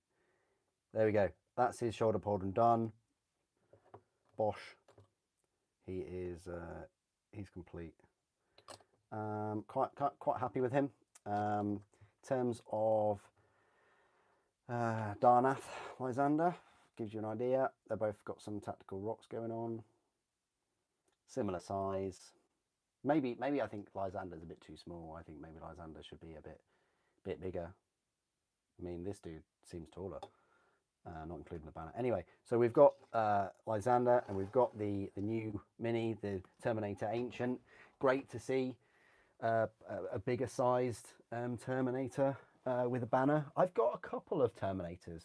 There we go. That's his shoulder pauldron done. Bosh. He is, he's complete. Quite happy with him. In terms of Darnath, Lysander, gives you an idea. They've both got some tactical rocks going on. similar size. Maybe I think Lysander's a bit too small. I think maybe Lysander should be a bit bigger. I mean, this dude seems taller, not including the banner. Anyway, so we've got Lysander, and we've got the new mini, the Terminator Ancient. Great to see a bigger sized Terminator with a banner. I've got a couple of Terminators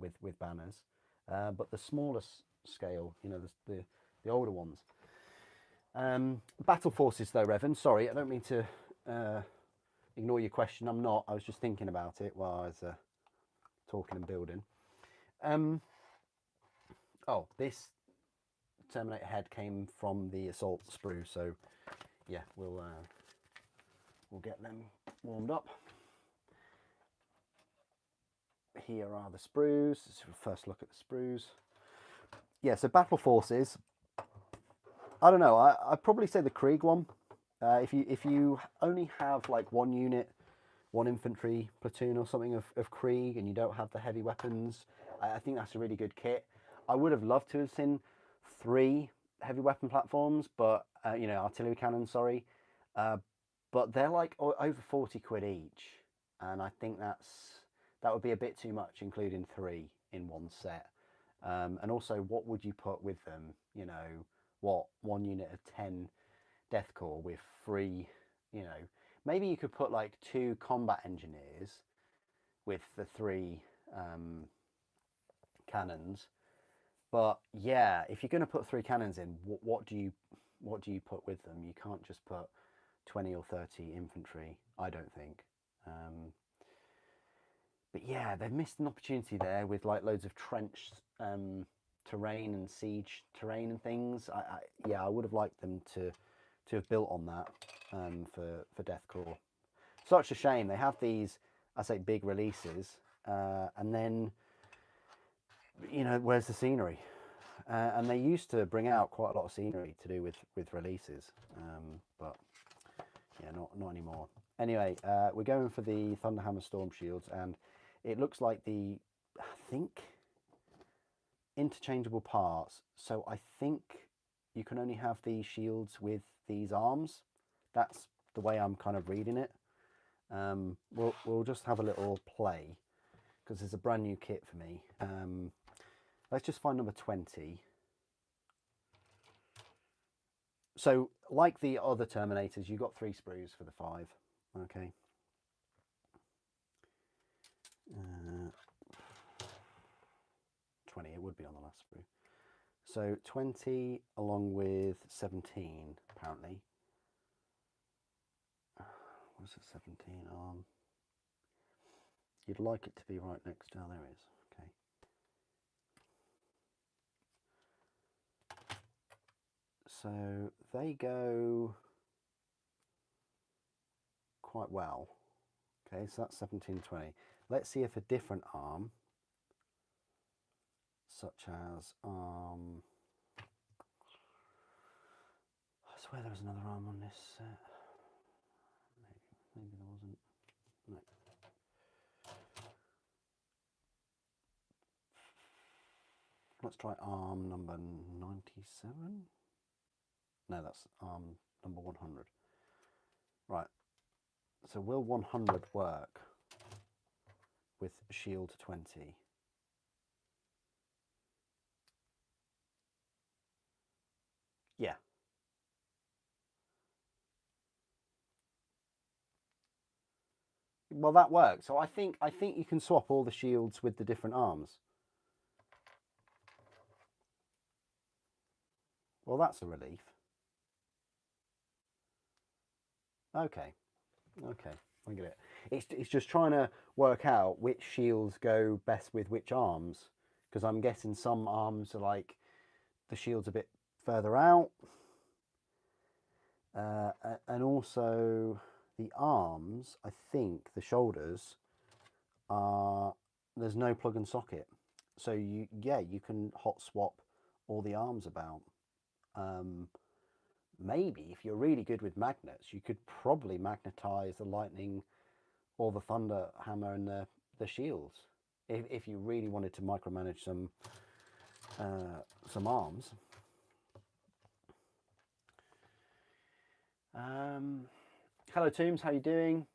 with banners, but the smaller scale, you know, the older ones. Battle forces though, Revan, sorry, I don't mean to ignore your question. I'm not. I was just thinking about it while I was talking and building. Oh, this Terminator head came from the assault sprue, so yeah, we'll get them warmed up. Here are the sprues. This is the first look at the sprues. Yeah, so battle forces. I don't know. I'd probably say the Krieg one. If you only have like one unit, one infantry platoon or something of Krieg, and you don't have the heavy weapons, I think that's a really good kit. I would have loved to have seen 3 heavy weapon platforms, but you know, artillery cannons. Sorry, but they're like over 40 quid each, and I think that would be a bit too much, including 3 in one set. And also, what would you put with them? You know, what, 1 unit of 10 death core with 3, you know, maybe you could put like 2 combat engineers with the 3 cannons. But yeah, if you're going to put 3 cannons in, what do you put with them? You can't just put 20 or 30 infantry, I don't think. But yeah, they've missed an opportunity there with like loads of trench terrain and siege terrain and things. I would have liked them to have built on that for Death Corps. Such a shame. They have these, I say, big releases, and then, you know, where's the scenery? And they used to bring out quite a lot of scenery to do with releases, but yeah, not anymore. Anyway, we're going for the Thunderhammer Storm Shields, and it looks like I think, interchangeable parts. So I think you can only have these shields with these arms. That's the way I'm kind of reading it. We'll just have a little play, because it's a brand new kit for me. Let's just find number 20. So, like the other Terminators, you got 3 sprues for the 5. Okay. 20, it would be on the last sprue. So 20 along with 17, apparently. What's it, 17 arm? You'd like it to be right next to, oh, there it is. Okay. So they go quite well. Okay, so that's 17, 20. Let's see if a different arm, such as I swear there was another arm on this set. Maybe there wasn't. No. Let's try arm number 97. No, that's arm number 100. Right. So will 100 work with shield 20? Yeah. Well, that works. So I think you can swap all the shields with the different arms. Well, that's a relief. Okay. Okay, I get it. It's just trying to work out which shields go best with which arms, because I'm guessing some arms are like the shield's a bit further out, and also the arms, I think the shoulders are, there's no plug and socket, so you can hot swap all the arms about. Maybe if you're really good with magnets, you could probably magnetize the lightning or the thunder hammer and the shields if you really wanted to micromanage some arms. Hello Tombs, how you doing?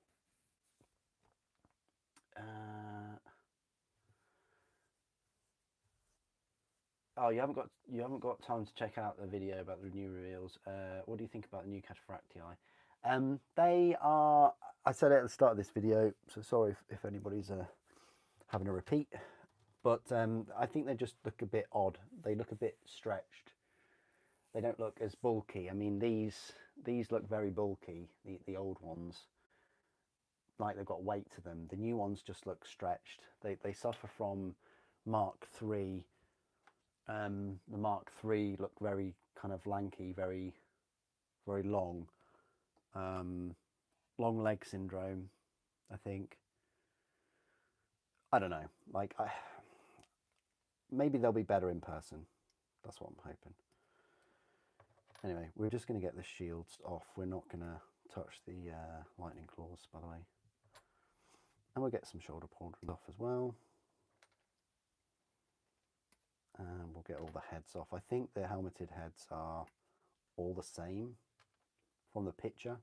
Oh, you haven't got time to check out the video about the new reveals. What do you think about the new Cataphractii? They are. I said it at the start of this video, so sorry if anybody's having a repeat. But I think they just look a bit odd. They look a bit stretched. They don't look as bulky. I mean, these look very bulky. The old ones, like they've got weight to them. The new ones just look stretched. They suffer from Mark III. The Mark III look very kind of lanky, very long. Long leg syndrome, I think. I don't know. Like, maybe they'll be better in person. That's what I'm hoping. Anyway, we're just going to get the shields off. We're not going to touch the lightning claws, by the way. And we'll get some shoulder pauldrons off as well. And we'll get all the heads off. I think the helmeted heads are all the same from the picture.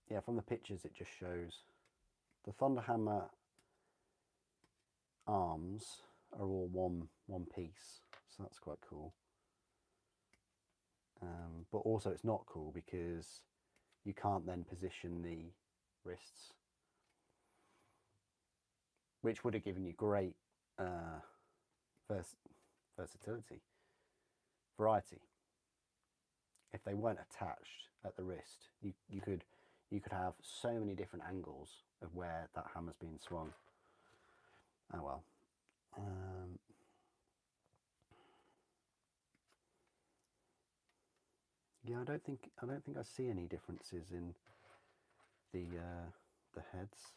Yeah, from the pictures it just shows the Thunderhammer arms are all one piece, so that's quite cool. But also it's not cool because you can't then position the wrists, which would have given you great versatility, variety. If they weren't attached at the wrist, you could have so many different angles of where that hammer's being swung. Oh well. Yeah, I don't think I see any differences in the heads.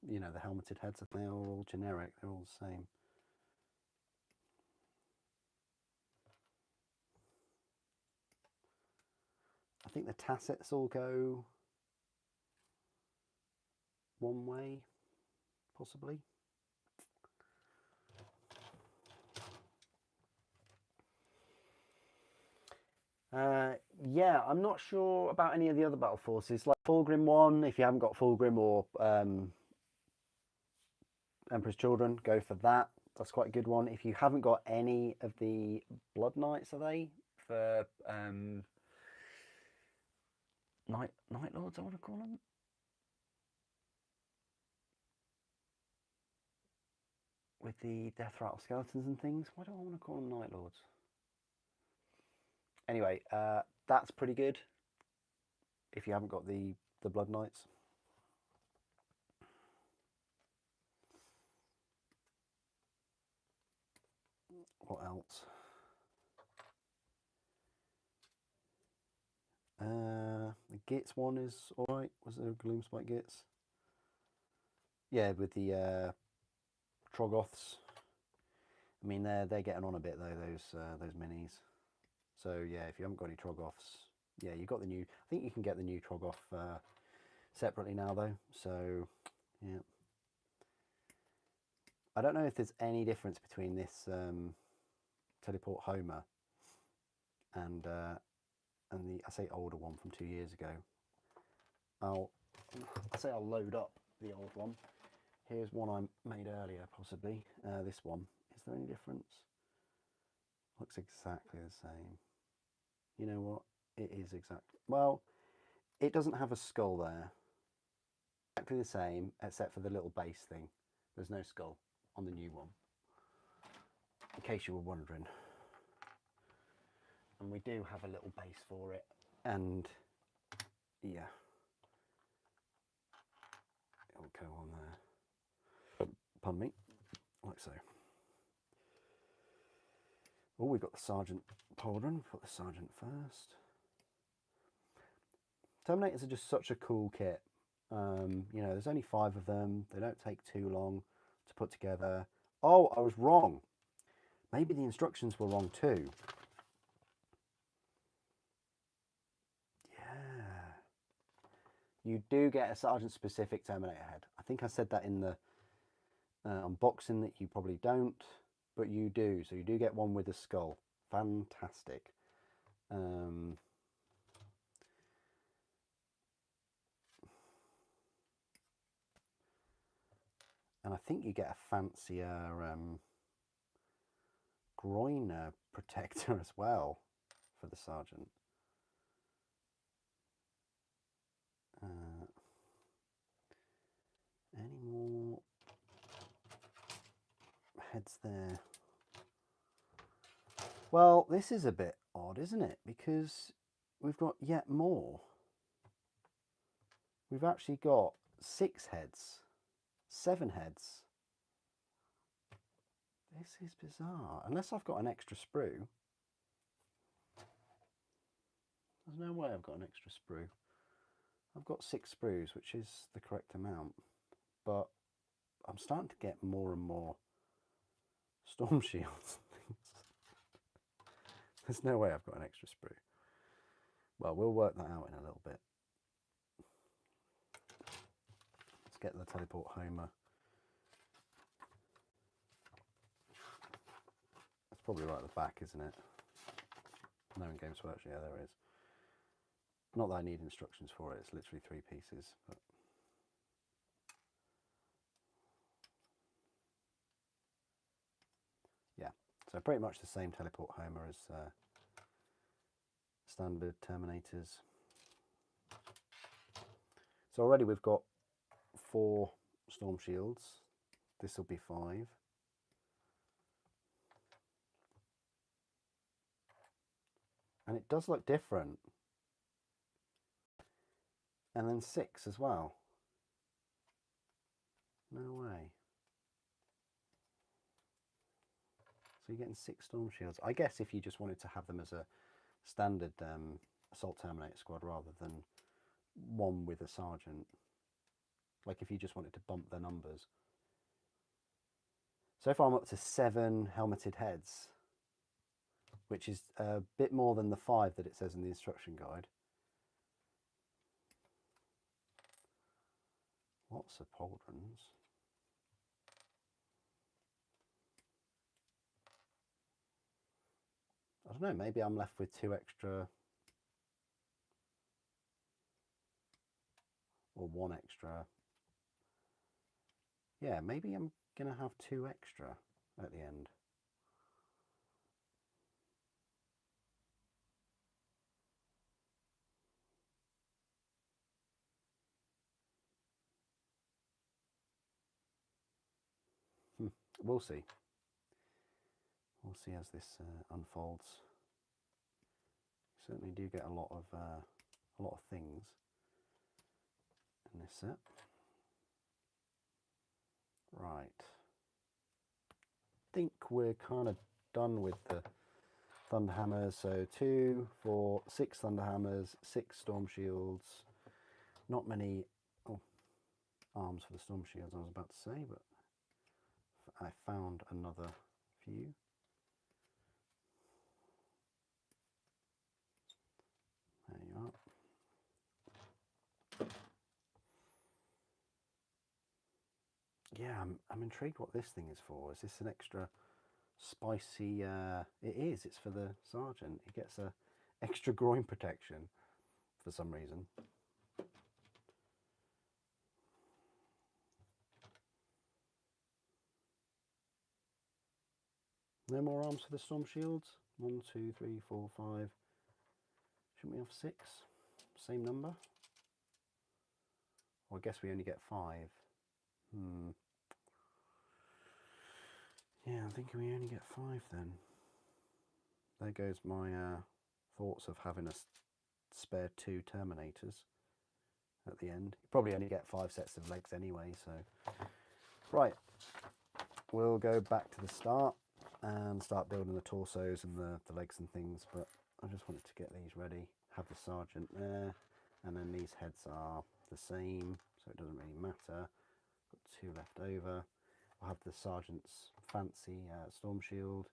You know, the helmeted heads, they are all generic. They're all the same. I think the tassets all go one way, possibly. Yeah, I'm not sure about any of the other battle forces. Like Fulgrim 1, if you haven't got Fulgrim or Emperor's Children, go for that. That's quite a good one. If you haven't got any of the Blood Knights, are they? For Night Lords, I want to call them. With the Death Rattle skeletons and things. Why do I want to call them Night Lords? Anyway, that's pretty good. If you haven't got the Blood Knights. What else? The Gits one is alright. Was there a Gloomspike Gits? Yeah, with the Troggoths. I mean, they're getting on a bit though. Those minis. So yeah, if you haven't got any Troggoths, yeah, you got the new. I think you can get the new Troggoth separately now though. So yeah. I don't know if there's any difference between this Teleport Homer and the I say older one from 2 years ago. I'll load up the old one. Here's one I made earlier, possibly. This one. Is there any difference? Looks exactly the same. You know what? It is exactly. Well, it doesn't have a skull there. Exactly the same, except for the little base thing. There's no skull on the new one, in case you were wondering. And we do have a little base for it. And yeah, it'll go on there. Pardon me, like so. Oh, we've got the Sergeant Pauldron. Put the Sergeant first. Terminators are just such a cool kit. You know, there's only 5 of them. They don't take too long to put together. Oh, I was wrong. Maybe the instructions were wrong too. Yeah. You do get a Sergeant-specific Terminator head. I think I said that in the unboxing that you probably don't. but you do. So you do get one with a skull. Fantastic. And I think you get a fancier groin protector as well for the sergeant. Any more heads there? Well, this is a bit odd, isn't it? Because we've got yet more. We've actually got 6 heads, 7 heads. This is bizarre. Unless I've got an extra sprue. There's no way I've got an extra sprue. I've got 6 sprues, which is the correct amount. But I'm starting to get more and more storm shields and things. There's no way I've got an extra sprue. Well, we'll work that out in a little bit. Let's get the teleport Homer. It's probably right at the back, isn't it? No in Games Workshop. Yeah, there it is. Not that I need instructions for it. It's literally 3 pieces. But yeah, so pretty much the same teleport Homer as standard Terminators. So already we've got 4 storm shields. This will be 5. And it does look different. And then 6 as well. No way. So you're getting 6 storm shields. I guess if you just wanted to have them as a standard assault Terminator squad rather than one with a sergeant. Like if you just wanted to bump their numbers. So far I'm up to 7 helmeted heads, which is a bit more than the 5 that it says in the instruction guide. Lots of pauldrons. I don't know, maybe I'm left with 2 extra or 1 extra. Yeah, maybe I'm going to have 2 extra at the end. We'll see. We'll see as this unfolds. You certainly do get a lot of things in this set. Right. I think we're kind of done with the Thunderhammers. So 2, 4, 6 Thunderhammers, 6 Storm Shields. Not many arms for the Storm Shields, I was about to say, but I found another few. There you are. Yeah, I'm intrigued what this thing is for. Is this an extra spicy? It is. It's for the sergeant. He gets a extra groin protection for some reason. No more arms for the storm shields. 1, 2, 3, 4, 5. Shouldn't we have 6? Same number. Well, I guess we only get 5. Yeah, I'm thinking we only get 5 then. There goes my thoughts of having a spare 2 Terminators at the end. You probably only get 5 sets of legs anyway, so. Right, we'll go back to the start and start building the torsos and the legs and things, but I just wanted to get these ready, have the sergeant there, and then these heads are the same, so it doesn't really matter. Got 2 left over. I'll have the sergeant's fancy storm shield.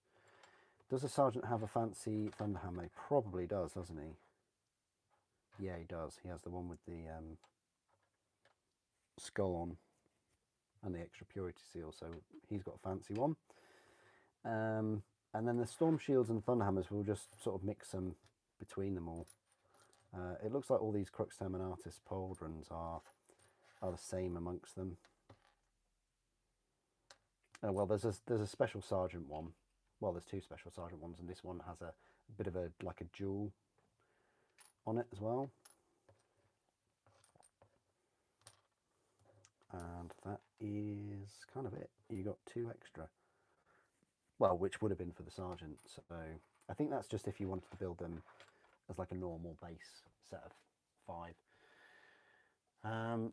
Does the sergeant have a fancy Thunderhammer? He probably does, doesn't he? Yeah, he does. He has the one with the skull on and the extra purity seal, so he's got a fancy one. And then the Storm Shields and Thunderhammers, we'll just sort of mix them between them all. It looks like all these Crux Terminatus pauldrons are the same amongst them. Well, there's a Special Sergeant one. Well, there's two Special Sergeant ones, and this one has a bit of a jewel on it as well. And that is kind of it. You got 2 extra. Well, which would have been for the Sergeant. So I think that's just if you wanted to build them as like a normal base set of 5.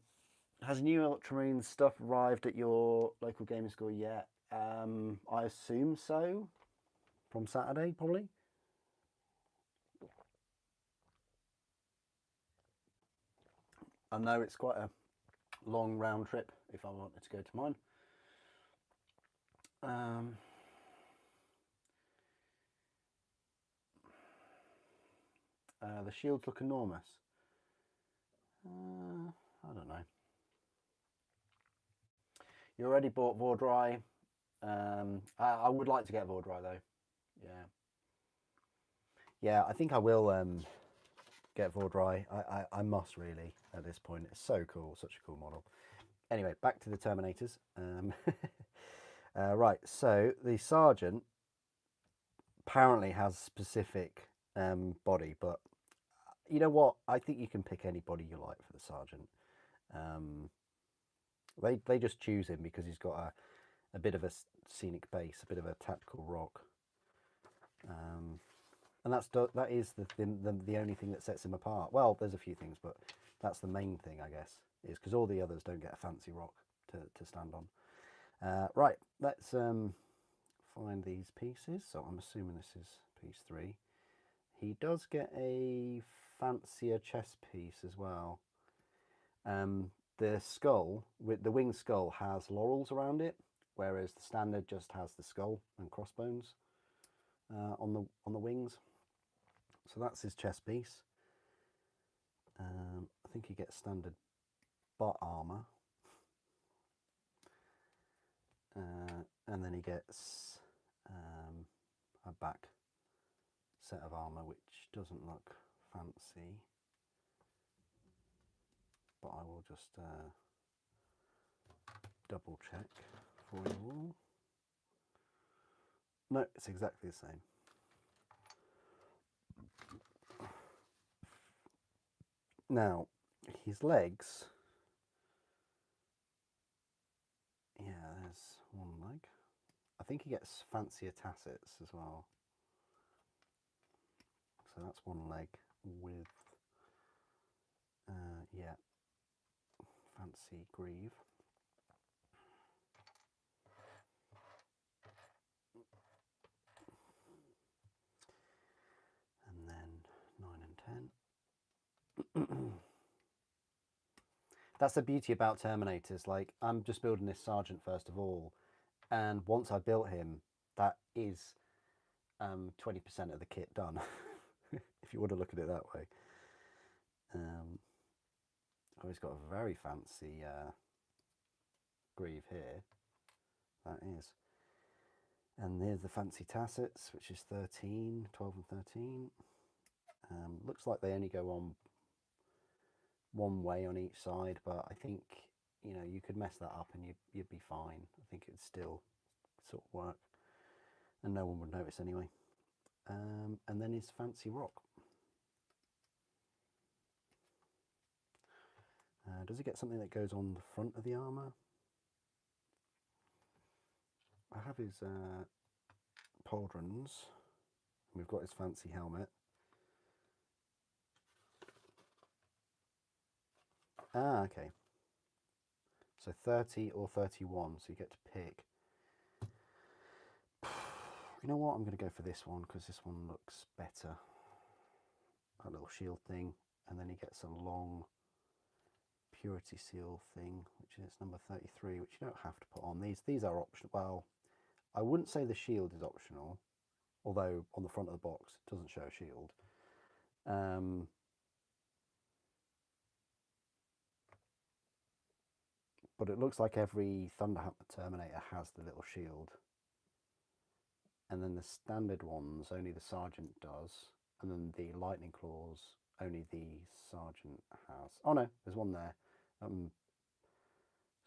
Has new Ultramarine stuff arrived at your local gaming store yet? I assume so. From Saturday, probably. I know it's quite a long round trip if I wanted to go to mine. The shields look enormous. I don't know. You already bought Vordry. I would like to get Vordry though. Yeah, I think I will get Vordry. I must really at this point. It's so cool, such a cool model. Anyway, back to the Terminators. Right, so the Sergeant apparently has specific body, but you know what? I think you can pick any body you like for the Sergeant. They just choose him because he's got a bit of a scenic base, a bit of a tactical rock, and that is the only thing that sets him apart. Well, there's a few things, but that's the main thing, I guess, is because all the others don't get a fancy rock to stand on. Right, let's find these pieces. So I'm assuming this is piece 3. He does get a fancier chest piece as well. The skull, with the winged skull, has laurels around it, whereas the standard just has the skull and crossbones on the wings. So that's his chest piece. I think he gets standard butt armor, and then he gets a back set of armor, which doesn't look fancy. But I will just double check for you all. No, it's exactly the same. Now, his legs, yeah, there's one leg. I think he gets fancier tassets as well. So that's one leg with, yeah, fancy greave. And then 9 and 10. That's the beauty about Terminators. Like, I'm just building this Sergeant first of all, and once I built him, that is 20% of the kit done, if you want to look at it that way. Oh, he's got a very fancy greave here. That is. And there's the fancy tassets, which is 13, 12 and 13. Looks like they only go on one way on each side, but I think, you know, you could mess that up and you'd be fine. I think it'd still sort of work, and no one would notice anyway. And then his fancy rock. Does he get something that goes on the front of the armor? I have his pauldrons. We've got his fancy helmet. Ah, okay. So 30 or 31, so you get to pick. You know what? I'm going to go for this one because this one looks better. That little shield thing, and then he gets a long purity seal thing, which is number 33, which you don't have to put on. These are optional. Well, I wouldn't say the shield is optional, although on the front of the box it doesn't show a shield. But it looks like every Thunderhammer Terminator has the little shield. and then the standard ones only the sergeant does, and then the lightning claws only the sergeant has. Oh no, there's one there. So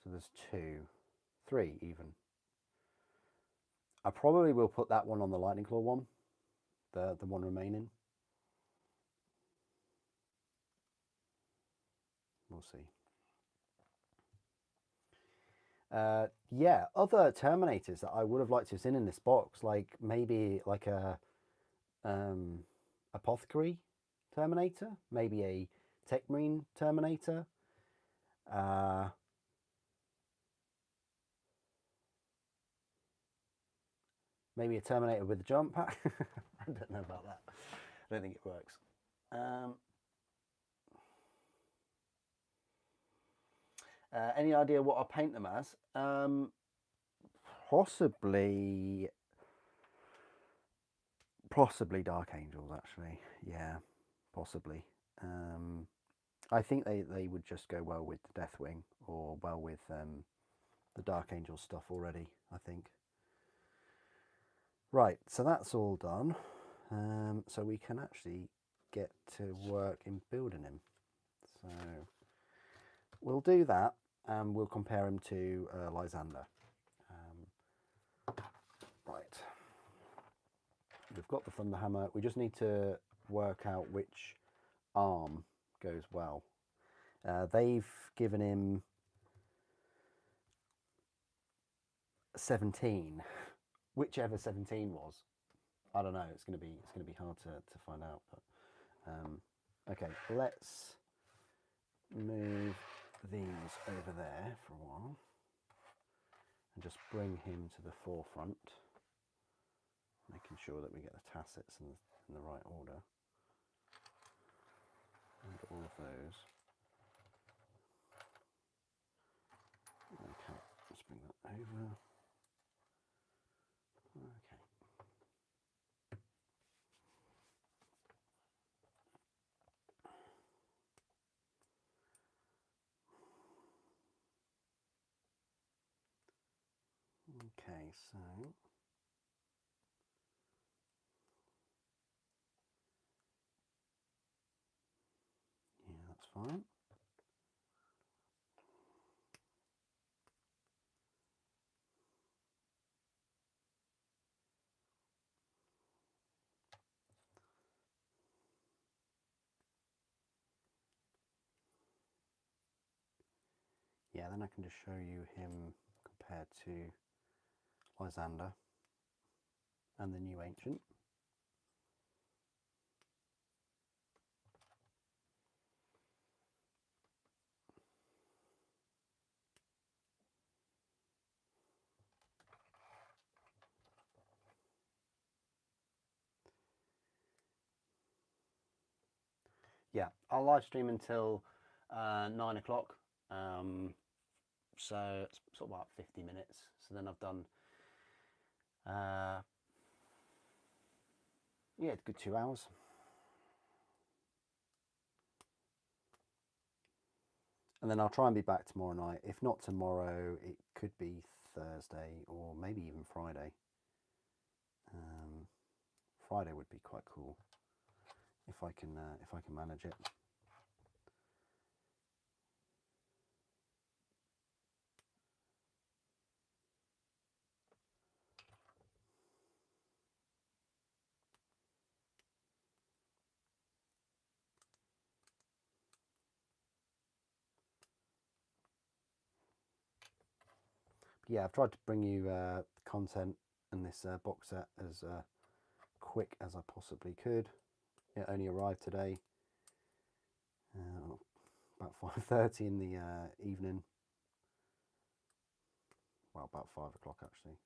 there's 2, 3 even. I probably will put that one on the lightning claw one, the one remaining. We'll see. Yeah, other Terminators that I would have liked to have seen in this box, like maybe like a Apothecary Terminator, maybe a Tech Marine Terminator. Maybe a Terminator with a jump pack. I don't know about that. I don't think it works. Any idea what I'll paint them as? Possibly Dark Angels, actually. Yeah, possibly. I think they would just go well with the Deathwing, or well with the Dark Angel stuff already, I think. Right, so that's all done. So we can actually get to work in building him. So we'll do that, and we'll compare him to Lysander. Right, we've got the Thunder Hammer. We just need to work out which arm goes well. They've given him 17, whichever 17 was. I don't know. It's gonna be hard to find out. But okay, let's move these over there for a while and just bring him to the forefront, making sure that we get the tassets in the right order, and all of those. Okay, let's bring that over. Okay. Okay, so yeah, that's fine. Yeah, then I can just show you him compared to Lysander and the new Ancient. Yeah, I'll live stream until 9 o'clock. So it's sort of about 50 minutes. So then I've done, yeah, a good 2 hours. And then I'll try and be back tomorrow night. If not tomorrow, it could be Thursday or maybe even Friday. Friday would be quite cool if I can manage it. Yeah, I've tried to bring you content in this box set as quick as I possibly could. It only arrived today, about 5:30 in the evening. Well, about 5 o'clock actually.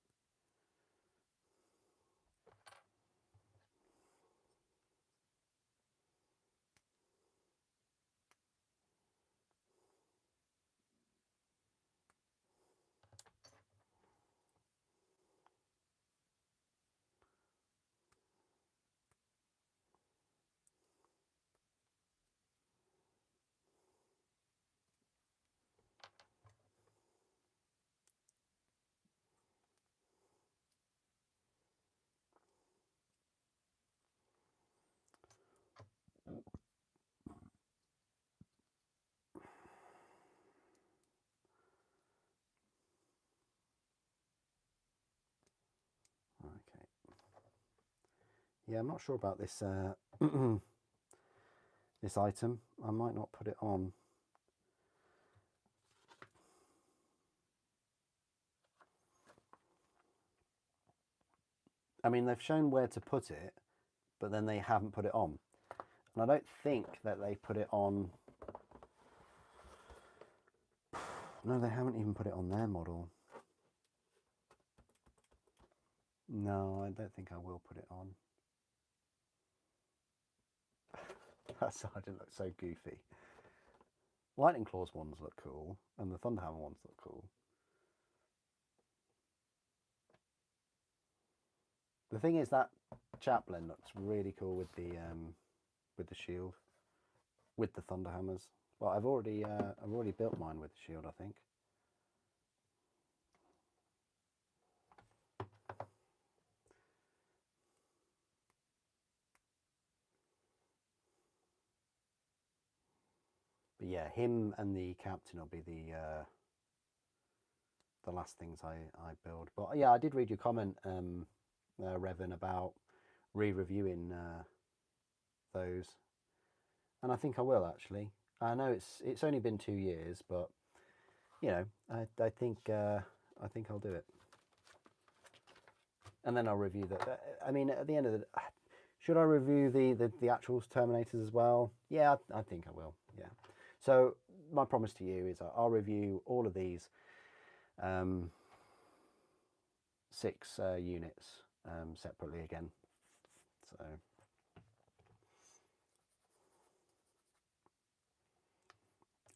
Yeah, I'm not sure about this this item. I might not put it on. I mean, they've shown where to put it, but then they haven't put it on. And I don't think that they put it on. No, they haven't even put it on their model. No, I don't think I will put it on. That sergeant looks so goofy. Lightning Claws ones look cool, and the Thunderhammer ones look cool. The thing is that chaplain looks really cool with the shield, with the Thunderhammers. Well, I've already built mine with the shield, I think. But yeah, him and the captain will be the last things I build. But yeah, I did read your comment, Revan, about re-reviewing those, and I think I will actually. I know it's only been 2 years, but you know, I think I'll do it, and then I'll review that. I mean, at the end of the, should I review the actual Terminators as well? Yeah, I think I will. Yeah. So my promise to you is I'll review all of these 6 units separately again. So.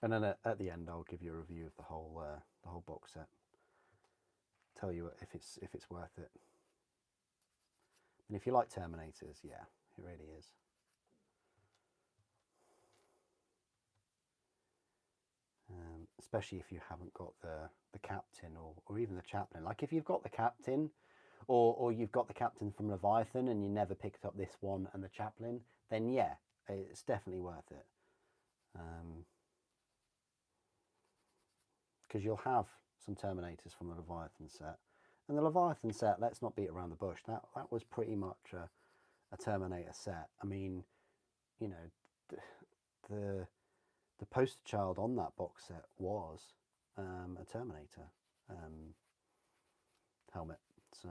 And then at the end, I'll give you a review of the whole box set. Tell you if it's worth it. And if you like Terminators, yeah, it really is. Especially if you haven't got the captain or even the chaplain. Like if you've got the captain, or you've got the captain from Leviathan and you never picked up this one and the chaplain, then yeah, it's definitely worth it. Because you'll have some Terminators from the Leviathan set. And the Leviathan set, let's not beat around the bush, that was pretty much a Terminator set. I mean, you know, the poster child on that box set was a Terminator helmet. So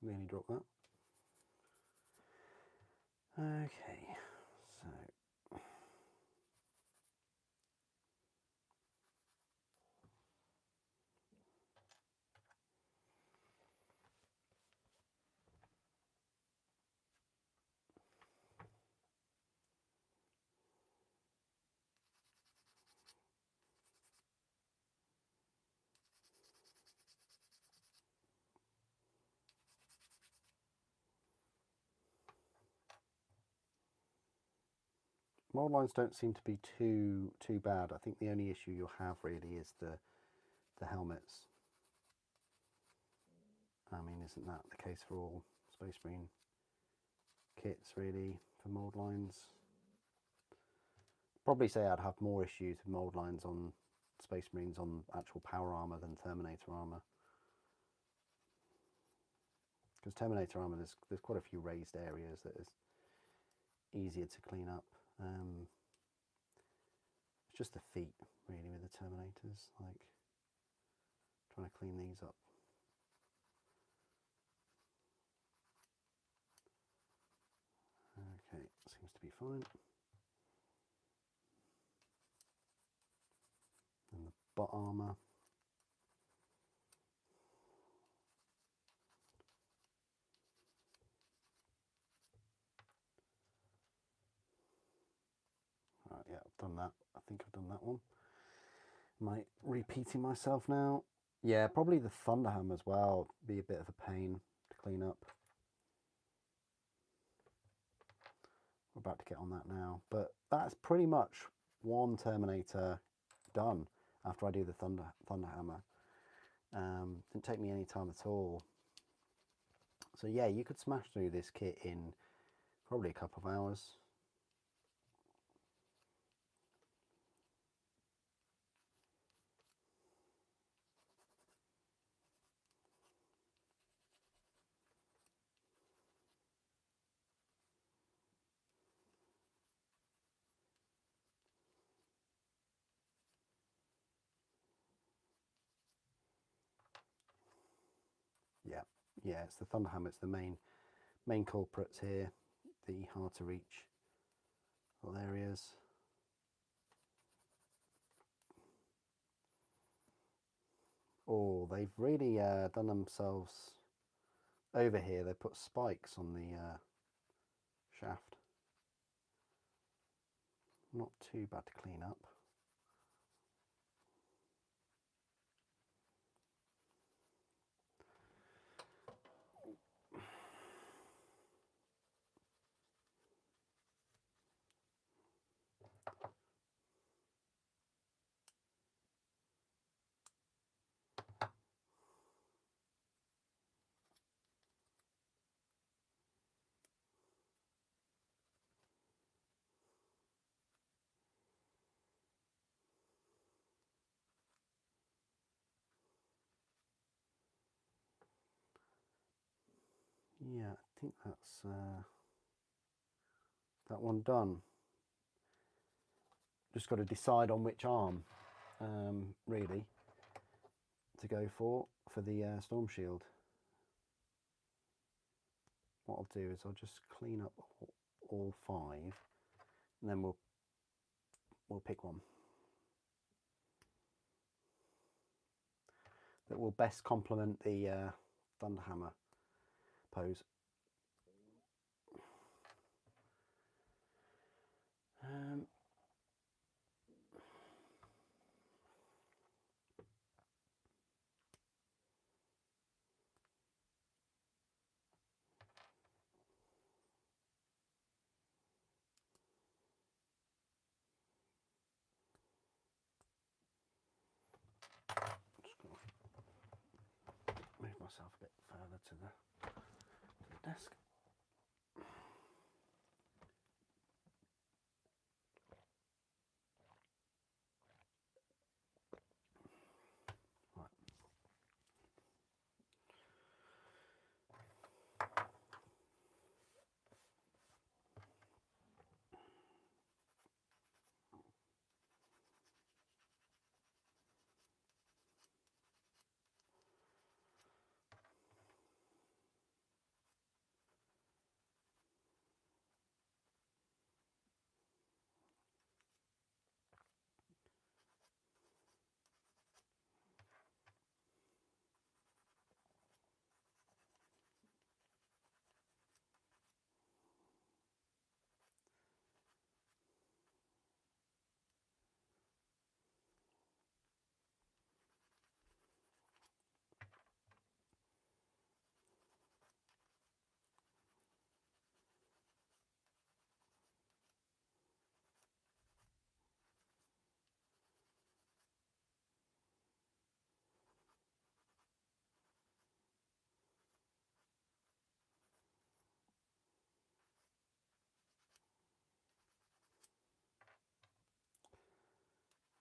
nearly dropped that. Okay, so mold lines don't seem to be too bad. I think the only issue you'll have really is the helmets. I mean, isn't that the case for all Space Marine kits really for mold lines? Probably say I'd have more issues with mold lines on Space Marines on actual power armor than Terminator armor. Because Terminator armor, there's quite a few raised areas that is easier to clean up. It's just the feet really with the Terminators, like trying to clean these up. Okay, seems to be fine. And the butt armor. Right, yeah, I've done that. I think I've done that one. Am I repeating myself now? Yeah, probably the Thunderhammer as well. Be a bit of a pain to clean up. We're about to get on that now. But that's pretty much one Terminator done after I do the Thunderhammer. Didn't take me any time at all. So yeah, you could smash through this kit in probably a couple of hours. Yeah, it's the Thunderhammer. It's the main culprits here, the hard to reach little areas. Oh, they've really done themselves over here. They put spikes on the shaft. Not too bad to clean up. Yeah, I think that's that one done. Just got to decide on which arm, really, to go for the storm shield. What I'll do is I'll just clean up all 5, and then we'll pick one that will best complement the Thunderhammer pose. Just gonna move myself a bit further to the desk.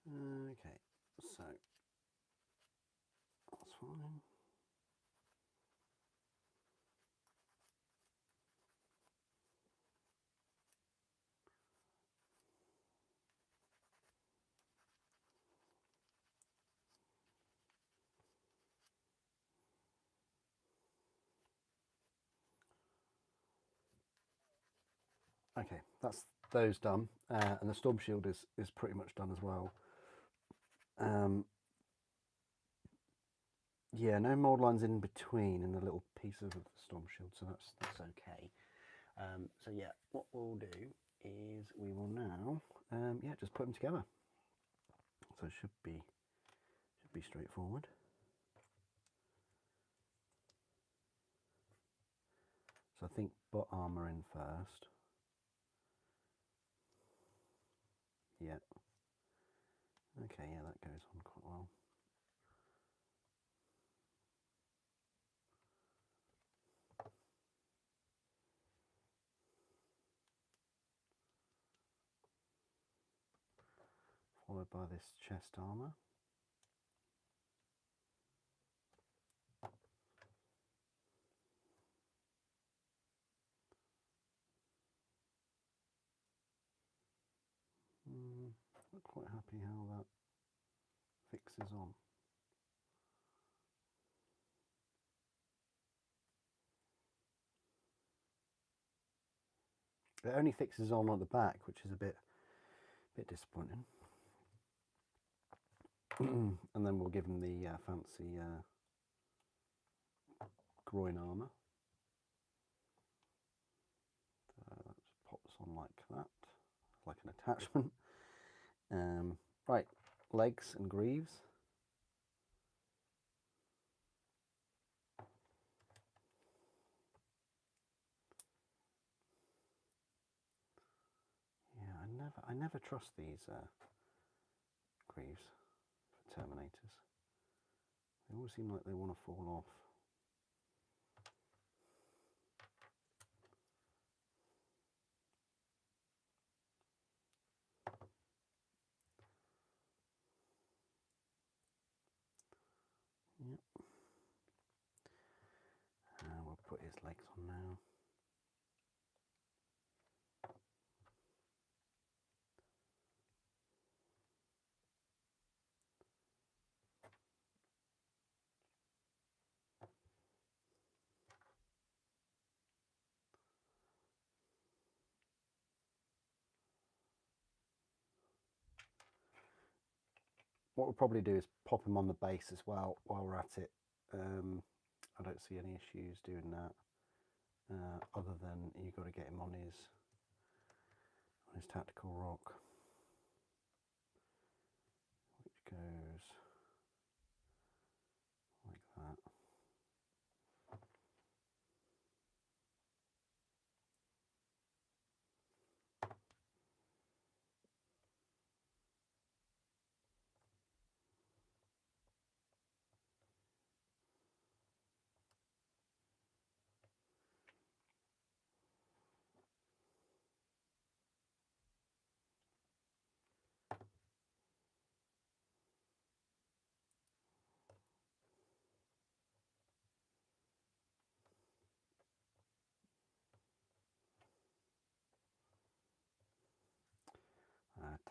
Okay, so that's fine. Okay, that's those done, and the storm shield is pretty much done as well. Yeah, no mold lines in between in the little pieces of the storm shield, so that's okay. So yeah, what we'll do is we will now, yeah, just put them together. So it should be be straightforward. So I think butt armour in first. Yeah. Okay, yeah, that goes on quite well. Followed by this chest armour. Not quite happy how that fixes on. It only fixes on at the back, which is a bit disappointing. And then we'll give him the fancy groin armour. So that pops on like that, like an attachment. Right, legs and greaves. Yeah, I never trust these greaves for Terminators. They always seem like they want to fall off. Yep. We'll put his legs on now. What we'll probably do is pop him on the base as well while we're at it. I don't see any issues doing that, other than you've got to get him on his tactical rock, which goes like that.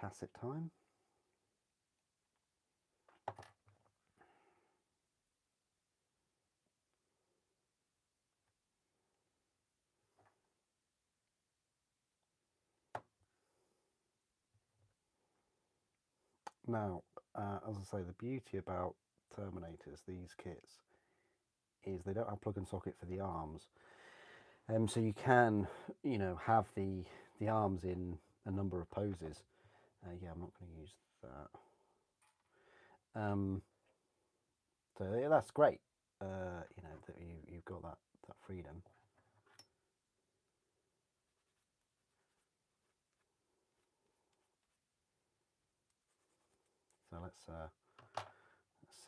Tacit time. Now, as I say, the beauty about Terminators, these kits, is they don't have plug and socket for the arms. So you can, have the arms in a number of poses. Yeah, I'm not going to use that. So yeah, that's great. That you've got that freedom. So let's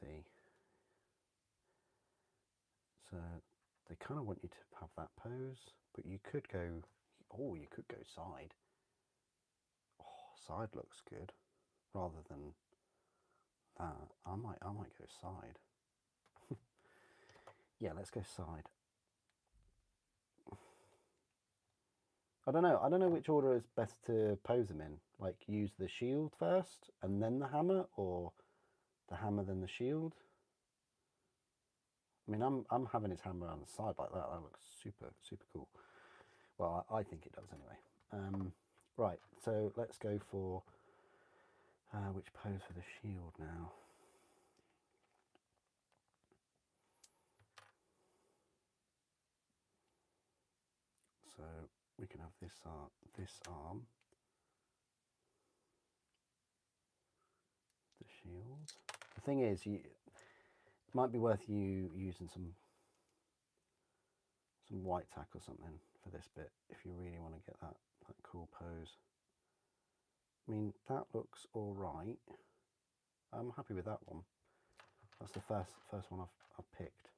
see. So they kind of want you to have that pose, but you could go. Oh, you could go side. Oh, side looks good, rather than that. I might go side. Yeah, let's go side. I don't know which order is best to pose them in. Like, use the shield first and then the hammer, or the hammer then the shield. I mean, I'm having his hammer on the side like that. That looks super cool. Well, I think it does anyway. Right, so let's go for which pose for the shield now. So we can have this arm, the shield. The thing is, it might be worth you using some white tack or something for this bit if you really want to get that cool pose. I mean, that looks all right. I'm happy with that one. That's the first one I've picked.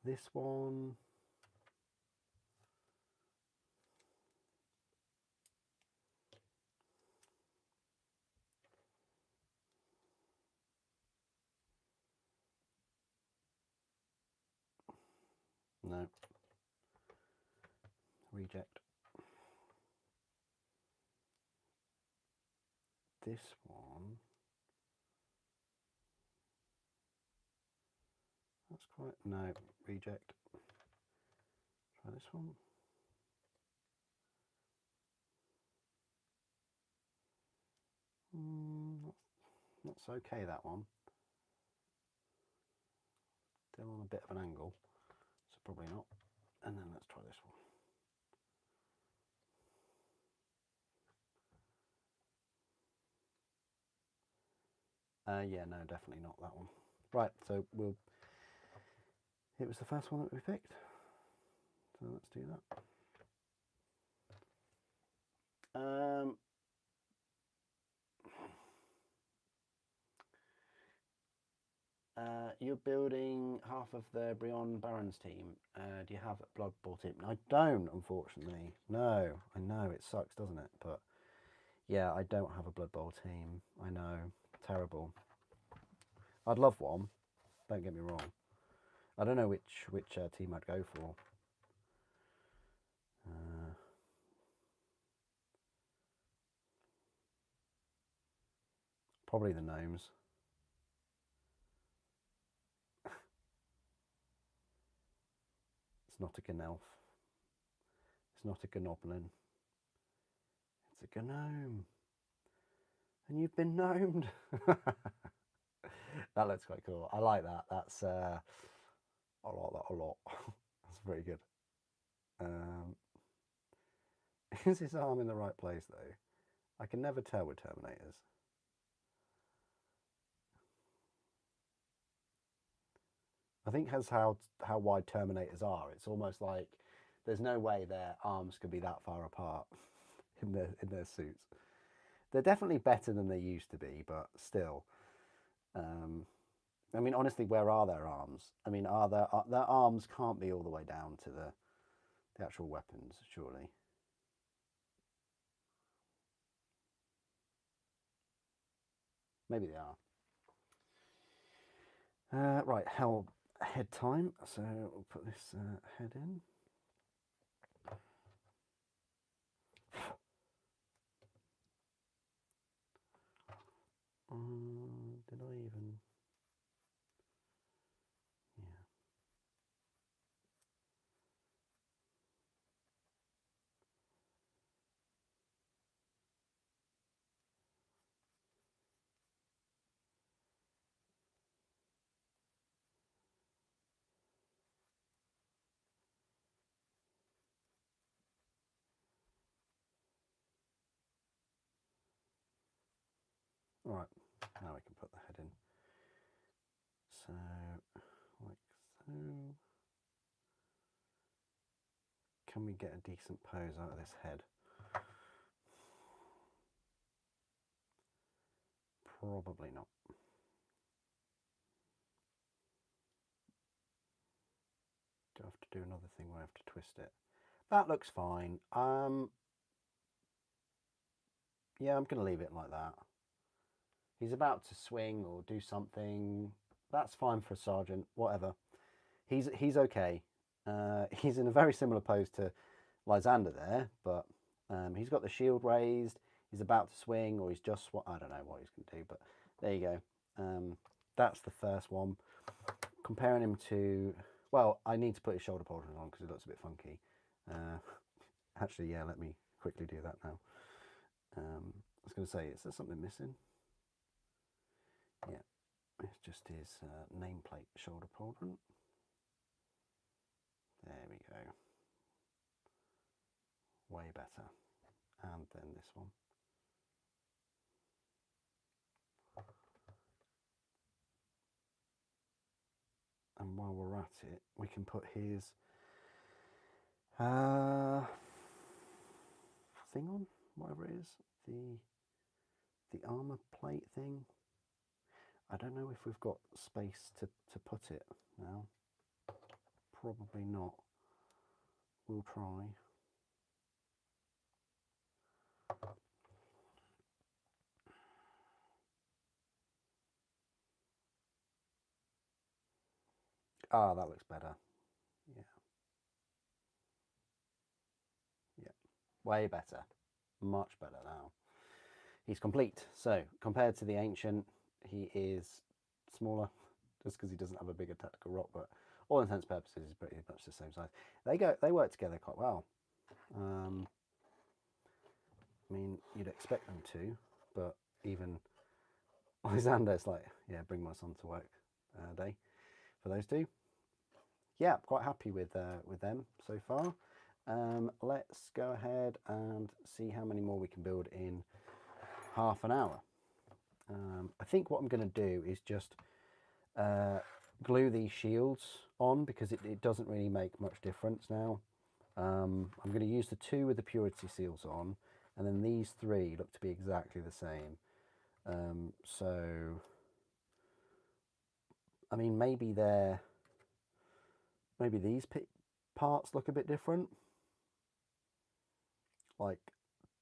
This one, no, reject. This one, that's quite, no, reject. Try this one. That's okay, that one. Still on a bit of an angle, so probably not. And then let's try this one. Yeah, no, definitely not that one. Right, so it was the first one that we picked. So let's do that. You're building half of the Brion Barons team. Do you have a Blood Bowl team? I don't, unfortunately. No, I know, it sucks, doesn't it? But yeah, I don't have a Blood Bowl team. I know, terrible. I'd love one, don't get me wrong. I don't know which team I'd go for. Probably the gnomes. It's not a Gnelf. It's not a Gnoblin. It's a Gnome. And you've been gnomed. That looks quite cool. I like that. That's I like that a lot. That's very good. Is his arm in the right place though? I can never tell with Terminators. I think that's how wide Terminators are. It's almost like there's no way their arms could be that far apart in their suits. They're definitely better than they used to be, but still. I mean, honestly, where are their arms? I mean, their arms can't be all the way down to the actual weapons, surely. Maybe they are. Right, head time. So we'll put this head in. Did I even? Yeah. All right, now we can put the head in. So, like so. Can we get a decent pose out of this head? Probably not. Do I have to do another thing where I have to twist it? That looks fine. Yeah, I'm going to leave it like that. He's about to swing or do something. That's fine for a sergeant, whatever. He's okay. He's in a very similar pose to Lysander there, but he's got the shield raised. He's about to swing, or he's just, I don't know what he's going to do, but there you go. That's the first one. Comparing him to, well, I need to put his shoulder pauldrons on because it looks a bit funky. Actually, yeah, let me quickly do that now. I was going to say, is there something missing? Yeah, it's just his nameplate shoulder pauldron. There we go. Way better. And then this one. And while we're at it, we can put his thing on, whatever it is, the armor plate thing. I don't know if we've got space to put it now. Probably not. We'll try. Ah, that looks better. Yeah. Yeah. Way better. Much better now. He's complete. So, compared to the Ancient, he is smaller, just because he doesn't have a bigger tactical rock, but all intents and purposes, he's pretty much the same size. They work together quite well. I mean, you'd expect them to, but even Alexander's like, yeah, bring my son to work day for those two. Yeah, quite happy with them so far. Let's go ahead and see how many more we can build in half an hour. I think what I'm going to do is just glue these shields on, because it doesn't really make much difference now. I'm going to use the 2 with the purity seals on, and then these 3 look to be exactly the same. So, I mean, maybe these parts look a bit different. Like,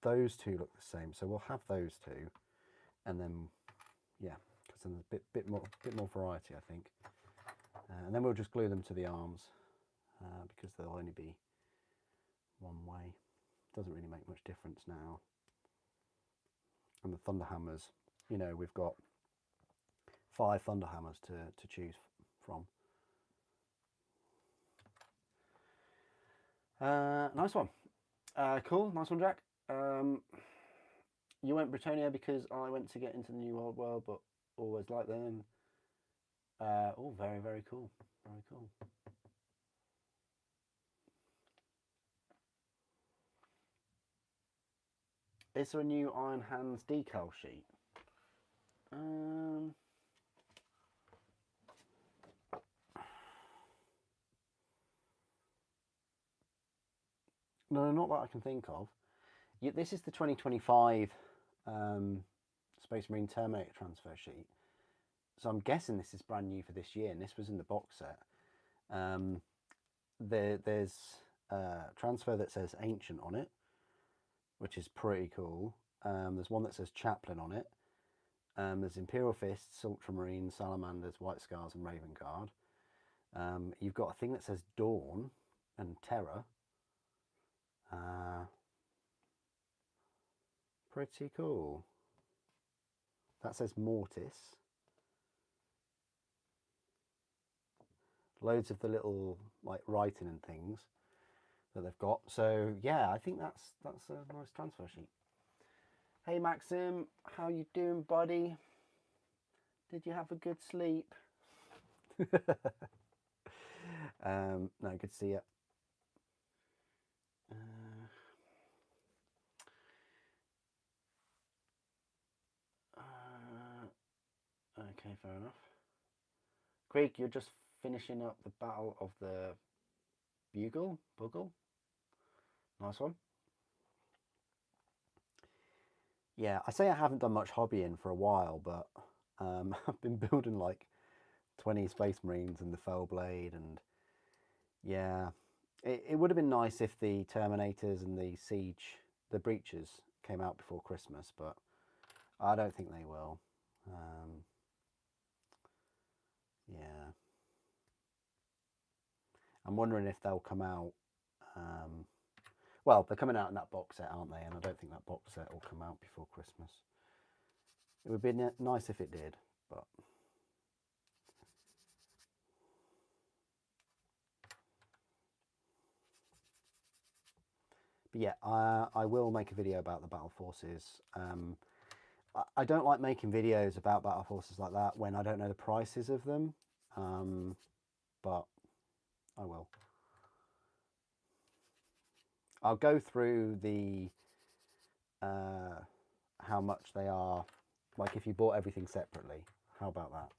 those 2 look the same, so we'll have those 2, and then, yeah, because then there's a bit more variety, I think. And then we'll just glue them to the arms, because they'll only be one way. Doesn't really make much difference now. And the thunder hammers, you know, we've got 5 thunder hammers to choose from. Nice one. Cool, nice one, Jack. You went Britannia because I went to get into the New Old World, but always like them. Oh, very, very cool. Very cool. Is there a new Iron Hands decal sheet? No, not that I can think of. Yeah, this is the 2025 Space Marine Terminator transfer sheet. So I'm guessing this is brand new for this year, and this was in the box set. There's a transfer that says Ancient on it, which is pretty cool. There's one that says Chaplain on it. There's Imperial Fists, Ultramarines, Salamanders, White Scars, and Raven Guard. You've got a thing that says Dawn and Terror. Pretty cool. That says Mortis. Loads of the little like writing and things that they've got. So yeah, I think that's a nice transfer sheet. Hey Maxim, how you doing, buddy? Did you have a good sleep? No, good to see you. Okay, fair enough. Craig, you're just finishing up the Battle of the Bugle? Nice one. Yeah, I say I haven't done much hobbying for a while, but I've been building like 20 Space Marines and the Fellblade, and yeah, it would have been nice if the Terminators and the Siege, the Breaches came out before Christmas, but I don't think they will. Yeah. I'm wondering if they'll come out. Well, they're coming out in that box set, aren't they? And I don't think that box set will come out before Christmas. It would be nice if it did, but... But yeah, I will make a video about the Battle Forces. I don't like making videos about Battle Forces like that when I don't know the prices of them, but I will. I'll go through the how much they are, like if you bought everything separately. How about that?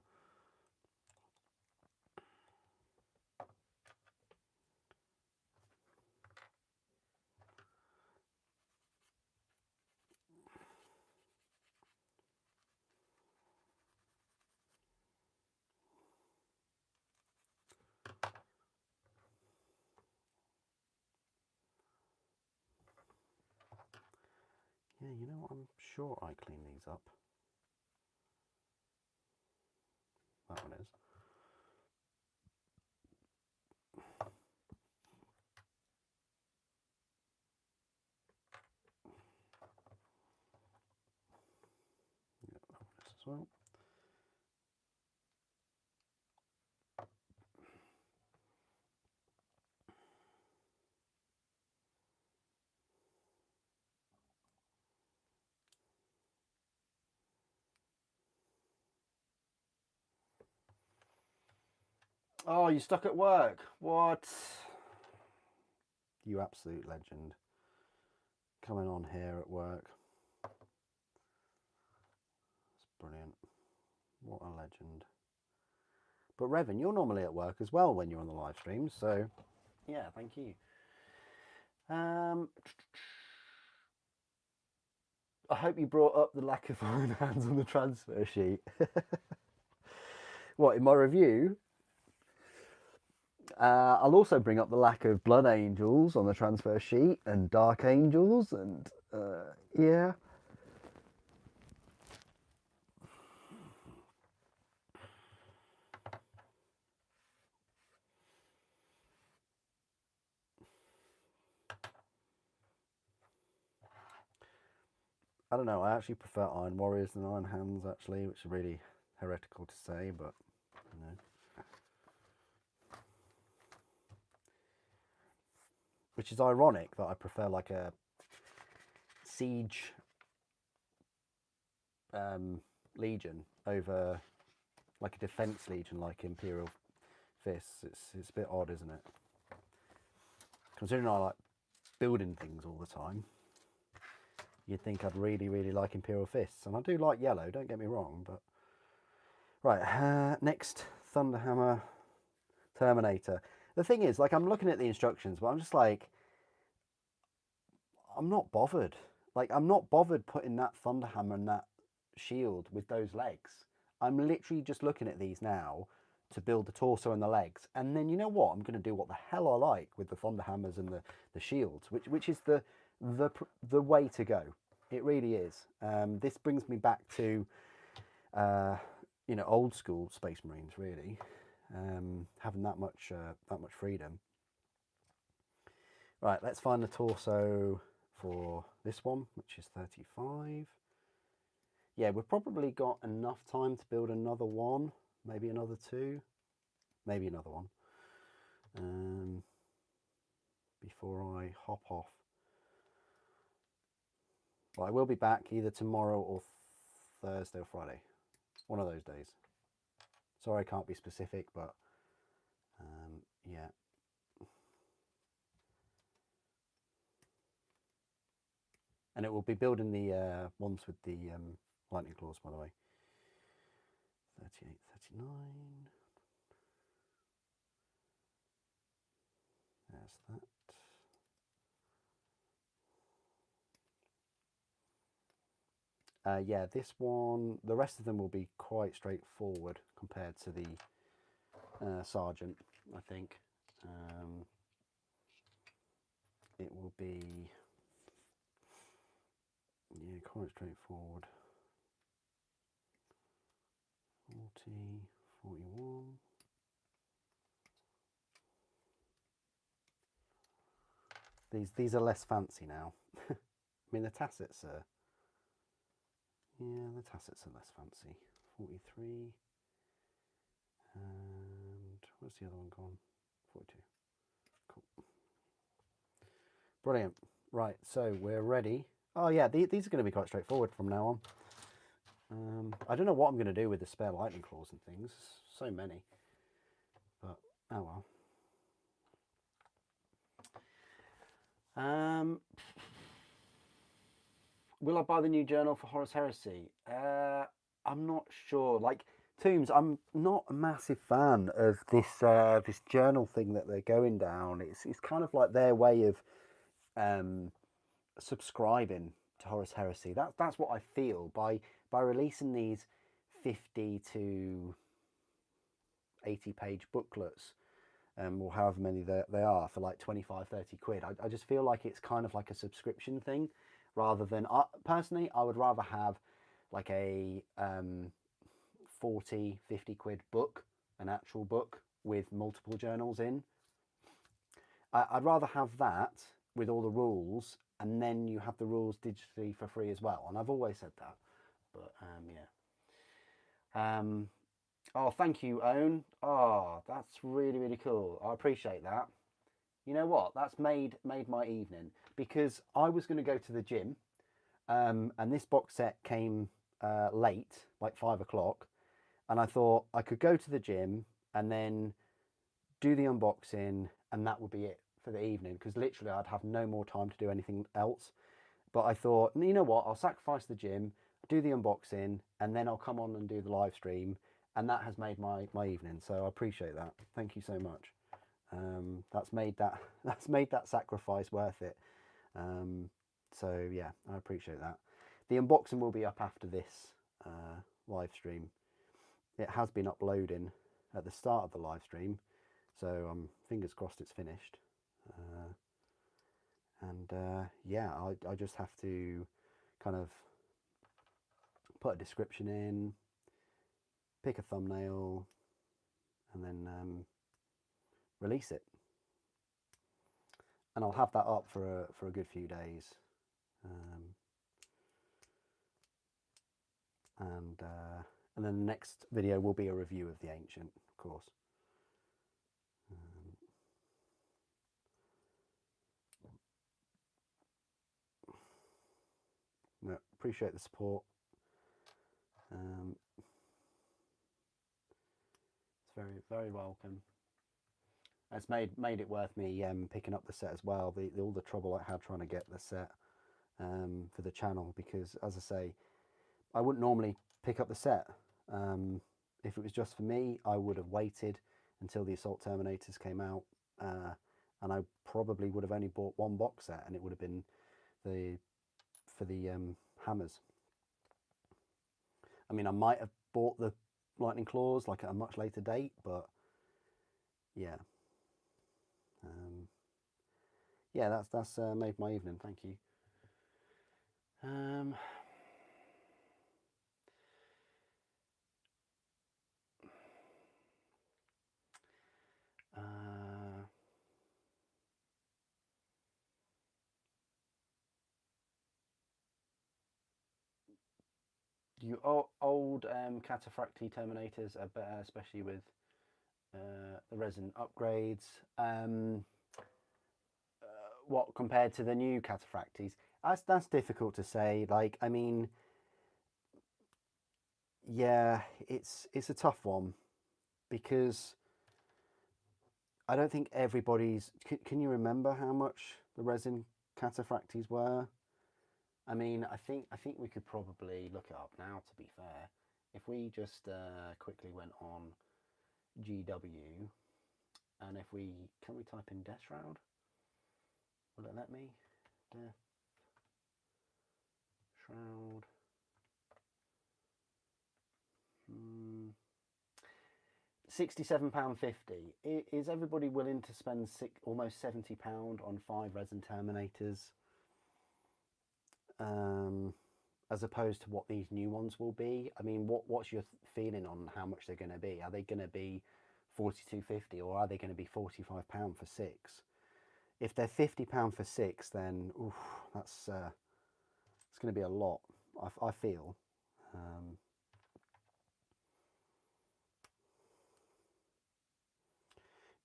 you know what? I'm sure I cleaned these up. That one is. Yeah, that one is as well. Oh, you stuck at work? What? You absolute legend. Coming on here at work. It's brilliant. What a legend. But Revan, you're normally at work as well when you're on the live stream, so yeah, thank you. I hope you brought up the lack of iron hands on the transfer sheet. What, in my review? I'll also bring up the lack of blood angels on the transfer sheet and dark angels, and yeah. I don't know, I actually prefer Iron Warriors than Iron Hands, actually, which is really heretical to say, but, you know. Which is ironic that I prefer, like, a Siege Legion over, like, a Defense Legion like Imperial Fists. It's a bit odd, isn't it? Considering I like building things all the time, you'd think I'd really like Imperial Fists. And I do like yellow, don't get me wrong, but... Right, next Thunderhammer Terminator. The thing is, like, I'm looking at the instructions, but I'm just like, I'm not bothered. Like, I'm not bothered putting that Thunderhammer and that shield with those legs. I'm literally just looking at these now to build the torso and the legs. And then, you know what? I'm going to do what the hell I like with the Thunderhammers and the shields, which is the way to go. It really is. This brings me back to, you know, old school Space Marines, really. Having that much freedom. Right, let's find the torso for this one, which is 35. Yeah, we've probably got enough time to build another one, maybe another two, maybe another one, before I hop off. But I will be back either tomorrow or Thursday or Friday, one of those days. Sorry I can't be specific, but yeah. And it will be building the ones with the lightning claws, by the way. 38, 39. There's that. Yeah, this one, the rest of them will be quite straightforward compared to the Sergeant, I think. It will be, yeah, quite straightforward. 40, 41. These are less fancy now. I mean, the tassets are, yeah, the tassets are less fancy. 43. And where's the other one gone? 42. Cool. Brilliant. Right, so we're ready. Oh yeah, these are going to be quite straightforward from now on. I don't know what I'm going to do with the spare lightning claws and things. So many. But, oh well. Will I buy the new journal for Horus Heresy? I'm not sure. Like, Tombs, I'm not a massive fan of this this journal thing that they're going down. It's kind of like their way of subscribing to Horus Heresy. That's what I feel by releasing these 50 to 80-page booklets, or however many they are, for like 25, 30 quid. I just feel like it's kind of like a subscription thing, rather than, personally, I would rather have like a 40, 50 quid book, an actual book with multiple journals in. I'd rather have that with all the rules, and then you have the rules digitally for free as well. And I've always said that, but yeah. Oh, thank you, Owen. Oh, that's really, really cool. I appreciate that. You know what? That's made my evening, because I was going to go to the gym, and this box set came late, like 5 o'clock, and I thought I could go to the gym and then do the unboxing, and that would be it for the evening, because literally I'd have no more time to do anything else. But I thought, you know what? I'll sacrifice the gym, do the unboxing, and then I'll come on and do the live stream, and that has made my evening. So I appreciate that. Thank you so much. That's made that sacrifice worth it. So yeah, I appreciate that. The unboxing will be up after this live stream. It has been uploading at the start of the live stream, so fingers crossed it's finished. Yeah, I just have to kind of put a description in, pick a thumbnail, and then release it. And I'll have that up for a good few days. And then the next video will be a review of the Ancient, of course. No, appreciate the support. It's very, very welcome. It's made it worth me picking up the set as well. All the trouble I had trying to get the set for the channel, because, as I say, I wouldn't normally pick up the set. If it was just for me, I would have waited until the Assault Terminators came out, and I probably would have only bought one box set, and it would have been for the hammers. I mean, I might have bought the Lightning Claws like at a much later date, but yeah. Yeah, that's made my evening. Thank you. You old Cataphractii Terminators are better, especially with the resin upgrades. What compared to the new Cataphracties? That's difficult to say. Like, I mean, yeah, it's a tough one, because I don't think everybody's. Can you remember how much the resin Cataphracties were? I mean, I think we could probably look it up now, to be fair. If we just quickly went on GW, and if can we type in Death Shroud? Will it let me? Death Shroud. £67.50. Is everybody willing to spend almost £70 on 5 resin Terminators? As opposed to what these new ones will be? I mean, what's your feeling on how much they're going to be? Are they going to be £42.50, or are they going to be £45 for 6? If they're £50 for 6, then oof, that's it's going to be a lot, I feel.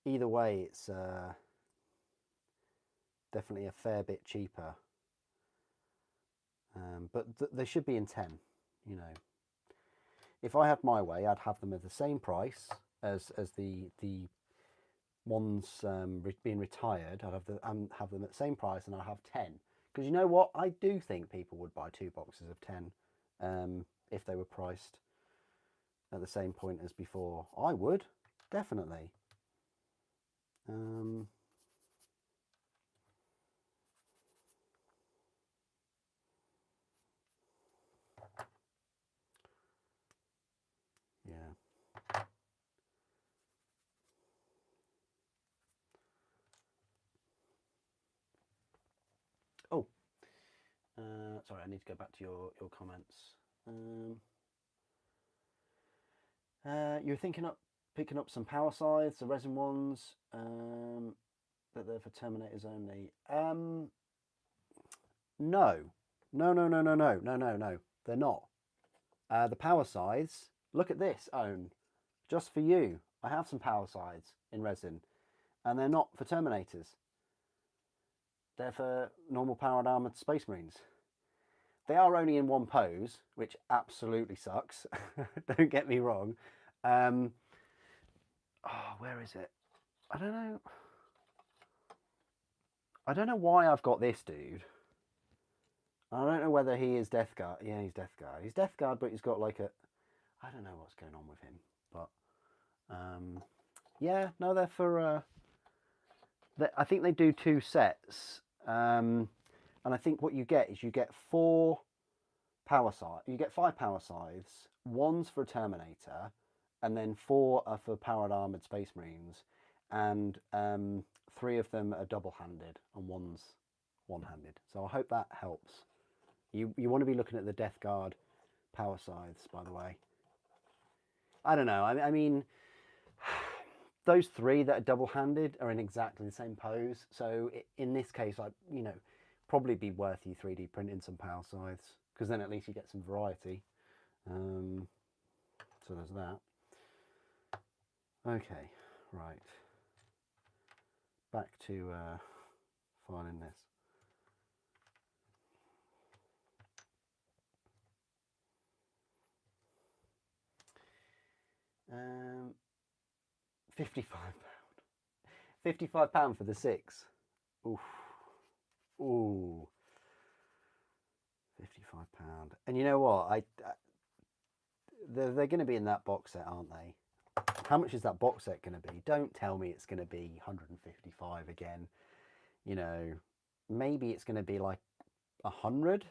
Either way, it's definitely a fair bit cheaper. But they should be in 10, you know. If I had my way, I'd have them at the same price as the ones being retired. I'd have them at the same price, and I'd have 10. Because you know what? I do think people would buy 2 boxes of 10 if they were priced at the same point as before. I would, definitely. Yeah. Oh. I need to go back to your comments. You're thinking up picking up some power scythes, the resin ones, that they're for Terminators only. No, no. They're not. The power scythes. Look at this, Owen. Just for you, I have some power scythes in resin, and they're not for Terminators. They're for normal powered armoured Space Marines. They are only in one pose, which absolutely sucks. Don't get me wrong. Oh, where is it? I don't know. I don't know why I've got this dude. I don't know whether he is Death Guard. Yeah, he's Death Guard. He's Death Guard, but he's got like a... I don't know what's going on with him. But, yeah, no, they're for... I think they do 2 sets. And I think what you get is you get 4 power scythes. You get 5 power scythes. 1's for a Terminator. And then 4 are for powered armoured Space Marines. And 3 of them are double-handed and 1's one-handed. So I hope that helps. You want to be looking at the Death Guard power scythes, by the way. I don't know. I mean, those 3 that are double-handed are in exactly the same pose. So in this case, probably be worth you 3D printing some power scythes, because then at least you get some variety. So there's that. Okay, right. Back to filing this. £55. £55 for the 6. Oof. Ooh. £55. And you know what? They're going to be in that box set, aren't they? How much is that box set going to be? Don't tell me it's going to be 155 again. You know, maybe it's going to be like 100.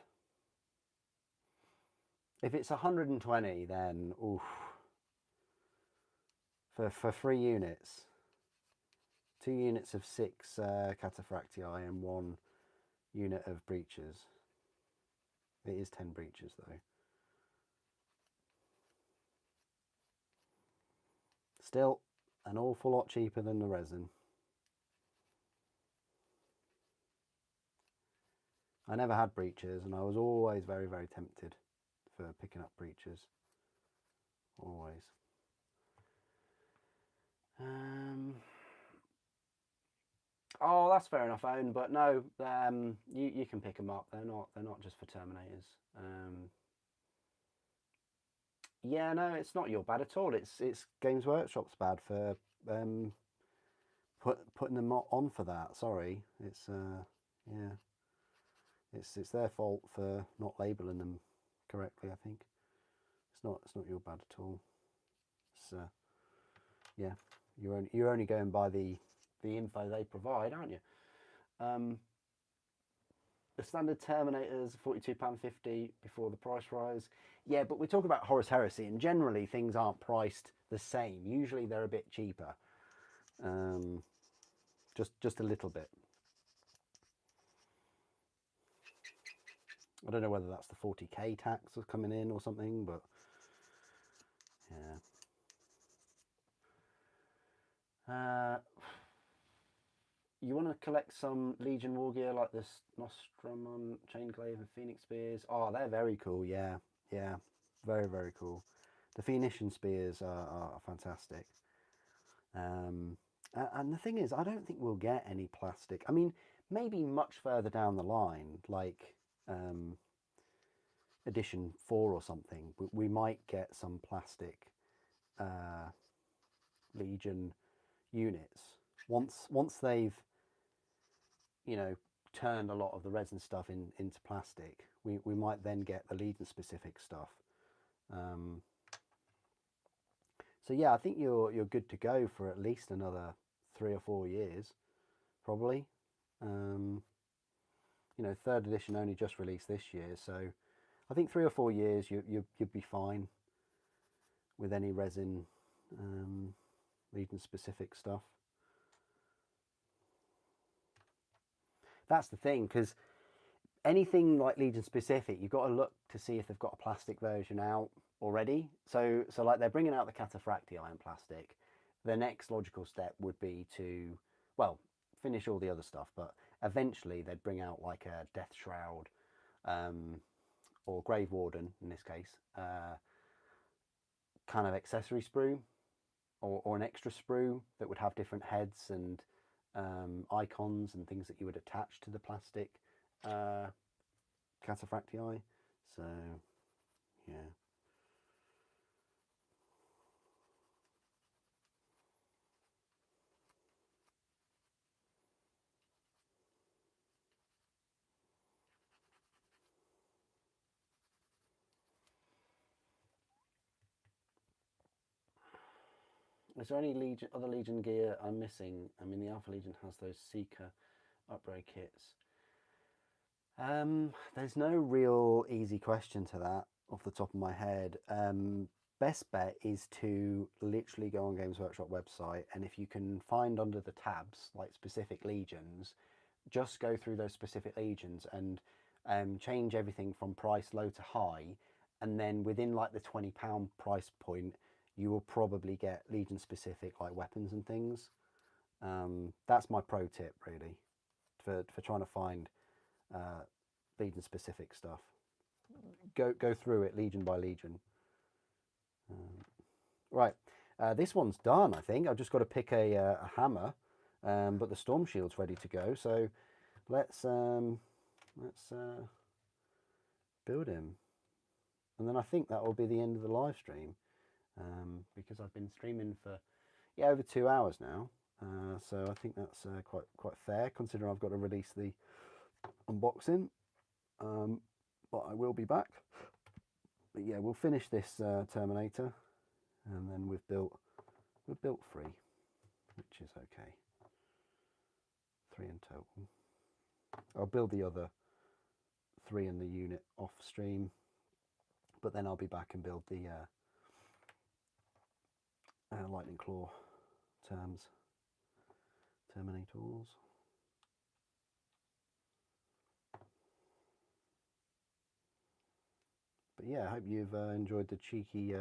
If it's 120, then oof. For 3 units, 2 units of 6 cataphractii and 1 unit of breaches. It is 10 breaches though. Still an awful lot cheaper than the resin. I never had breaches, and I was always very, very tempted for picking up breaches. Always. Oh, that's fair enough, Owen. But no, you can pick them up. They're not just for Terminators. Yeah, no, it's not your bad at all. It's Games Workshop's bad for putting them on for that. Sorry, it's yeah, it's their fault for not labelling them correctly. I think it's not your bad at all. It's yeah, you're only going by the info they provide, aren't you? The standard Terminators, £42.50 before the price rise. Yeah, but we're talking about Horus Heresy, and generally things aren't priced the same. Usually they're a bit cheaper, just a little bit. I don't know whether that's the 40k tax that's coming in or something, but yeah. You want to collect some Legion war gear like this Nostrum Chainglaive and Phoenix Spears. Oh, they're very cool. Yeah, very, very cool. The Phoenician Spears are fantastic. And the thing is, I don't think we'll get any plastic. I mean, maybe much further down the line, like edition 4 or something, we might get some plastic Legion units once they've turned a lot of the resin stuff into plastic. We might then get the Legion specific stuff. So yeah, I think you're good to go for at least another 3 or 4 years, probably. 3rd edition only just released this year, so I think 3 or 4 years you'd be fine with any resin Legion specific stuff. That's the thing, because anything like Legion specific, you've got to look to see if they've got a plastic version out already. So like they're bringing out the Cataphractii in plastic. The next logical step would be to, well, finish all the other stuff, but eventually they'd bring out like a Death Shroud, or Grave Warden in this case, kind of accessory sprue, or an extra sprue that would have different heads and icons and things that you would attach to the plastic Cataphractii. So yeah. Is there any other Legion gear I'm missing? I mean, the Alpha Legion has those Seeker upgrade kits. There's no real easy question to that off the top of my head. Best bet is to literally go on Games Workshop website, and if you can find under the tabs like specific legions, just go through those specific legions and change everything from price low to high, and then within like the £20 price point, you will probably get Legion specific like weapons and things. That's my pro tip really for trying to find Legion specific stuff. Go through it Legion by Legion. Right, this one's done. I think I've just got to pick a hammer, but the storm shield's ready to go. So let's build him, and then I think that will be the end of the live stream, because I've been streaming for over 2 hours now. So I think that's quite fair considering I've got to release the unboxing. But I will be back. But yeah, we'll finish this Terminator, and then we've built 3, which is okay. 3 in total. I'll build the other 3 in the unit off stream, but then I'll be back and build the Lightning Claw Terminators. But yeah, I hope you've enjoyed the cheeky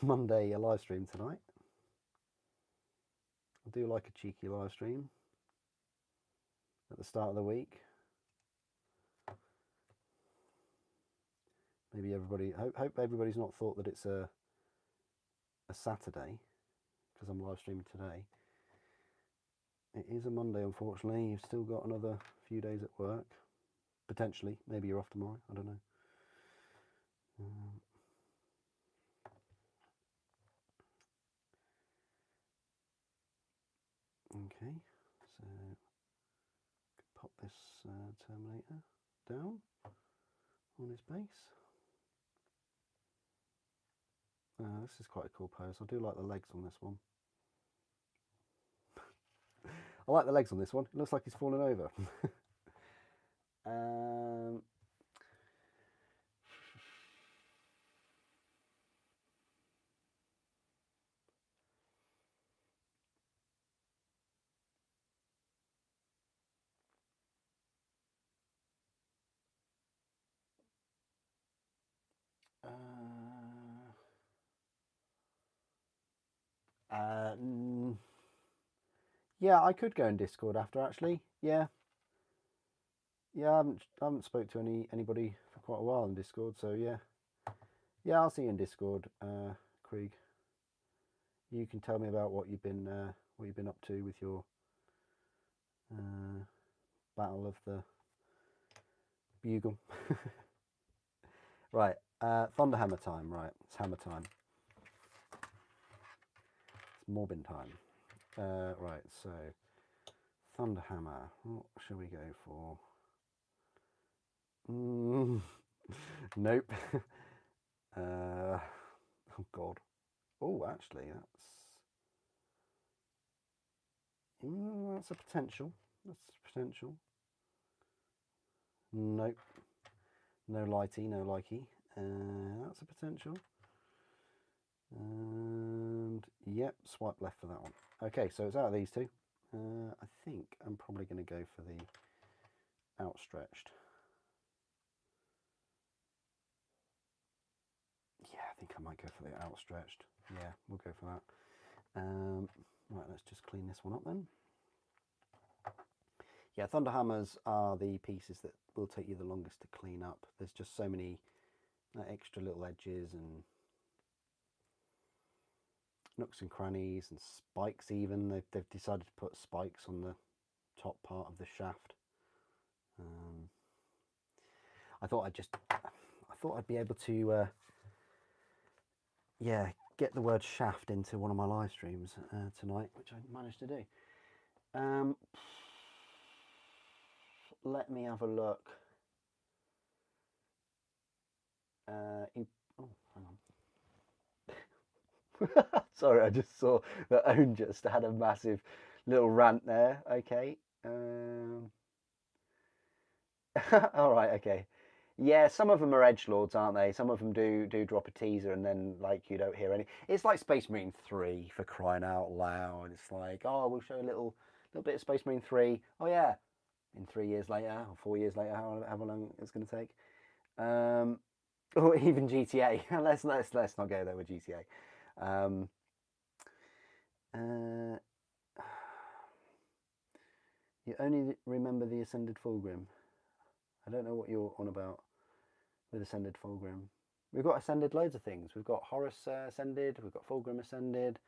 Monday live stream tonight. I do like a cheeky live stream at the start of the week. Maybe everybody, hope everybody's not thought that it's a Saturday because I'm live streaming today. It is a Monday, unfortunately. You've still got another few days at work. Potentially, maybe you're off tomorrow. I don't know. Okay, so pop this Terminator down on his base. This is quite a cool pose. I do like the legs on this one. I like the legs on this one. It looks like he's falling over. Yeah, I could go in Discord after, actually. Yeah, I haven't spoke to anybody for quite a while in Discord, so yeah, I'll see you in Discord, Krieg. You can tell me about what you've been up to with your Battle of the Bugle. Right, Thunder Hammer time. Right, it's hammer time. It's Morbin time. Right, so Thunder Hammer. What shall we go for? Nope. Oh God. Oh, actually, that's a potential. That's a potential. Nope. No lighty, no likey. That's a potential. And yep, swipe left for that one. Okay, so it's out of these two. I think I'm probably going to go for the outstretched. Yeah, I think I might go for the outstretched. Yeah, we'll go for that. Right, let's just clean this one up then. Yeah, thunder hammers are the pieces that will take you the longest to clean up. There's just so many extra little edges and nooks and crannies and spikes even. They've decided to put spikes on the top part of the shaft. I thought I'd be able to yeah, get the word shaft into one of my live streams tonight, which I managed to do. Let me have a look. Oh, hang on. Sorry, I just saw that Owen just had a massive little rant there. Okay. All right. Okay. Yeah, some of them are edgelords, aren't they? Some of them do drop a teaser and then like you don't hear any. It's like Space Marine 3 for crying out loud. It's like, oh, we'll show a little bit of Space Marine 3. Oh yeah, in 3 years later or 4 years later, however long it's going to take. Or even GTA. let's not go there with GTA. You only remember the Ascended Fulgrim. I don't know what you're on about with Ascended Fulgrim. We've got Ascended loads of things. We've got Horus Ascended. We've got Fulgrim Ascended.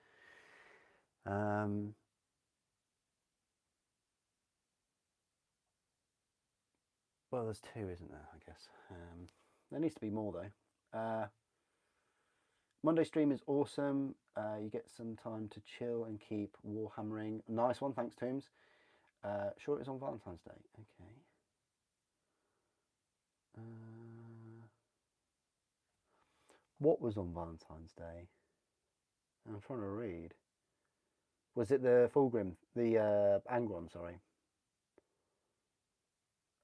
Well, there's two, isn't there? I guess there needs to be more though. Monday stream is awesome. You get some time to chill and keep warhammering. Nice one, thanks Tombs. Sure, it was on Valentine's Day. Okay. What was on Valentine's Day? I'm trying to read. Was it the Fulgrim? The Angron, sorry.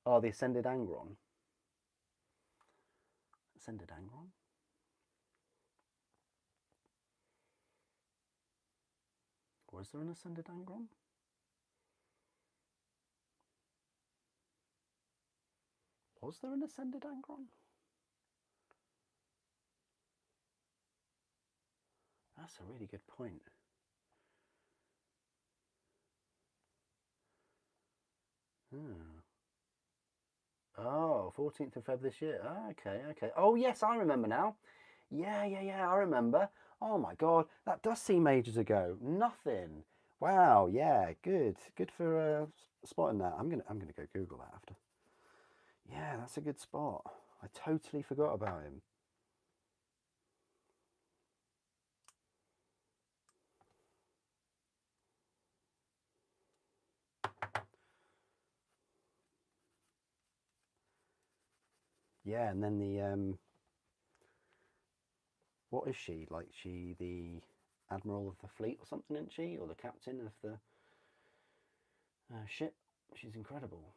Oh, the Ascended Angron. Ascended Angron? Was there an Ascended Angron? Was there an Ascended Angron? That's a really good point. Oh, 14th of Feb this year. Oh, okay. Oh, yes, I remember now. Yeah, I remember. Oh my God, that does seem ages ago. Nothing. Wow, yeah, good for spotting that. I'm gonna go Google that after. Yeah, that's a good spot. I totally forgot about him. Yeah, and then the what is she? Like she the admiral of the fleet or something, isn't she? Or the captain of the ship? She's incredible.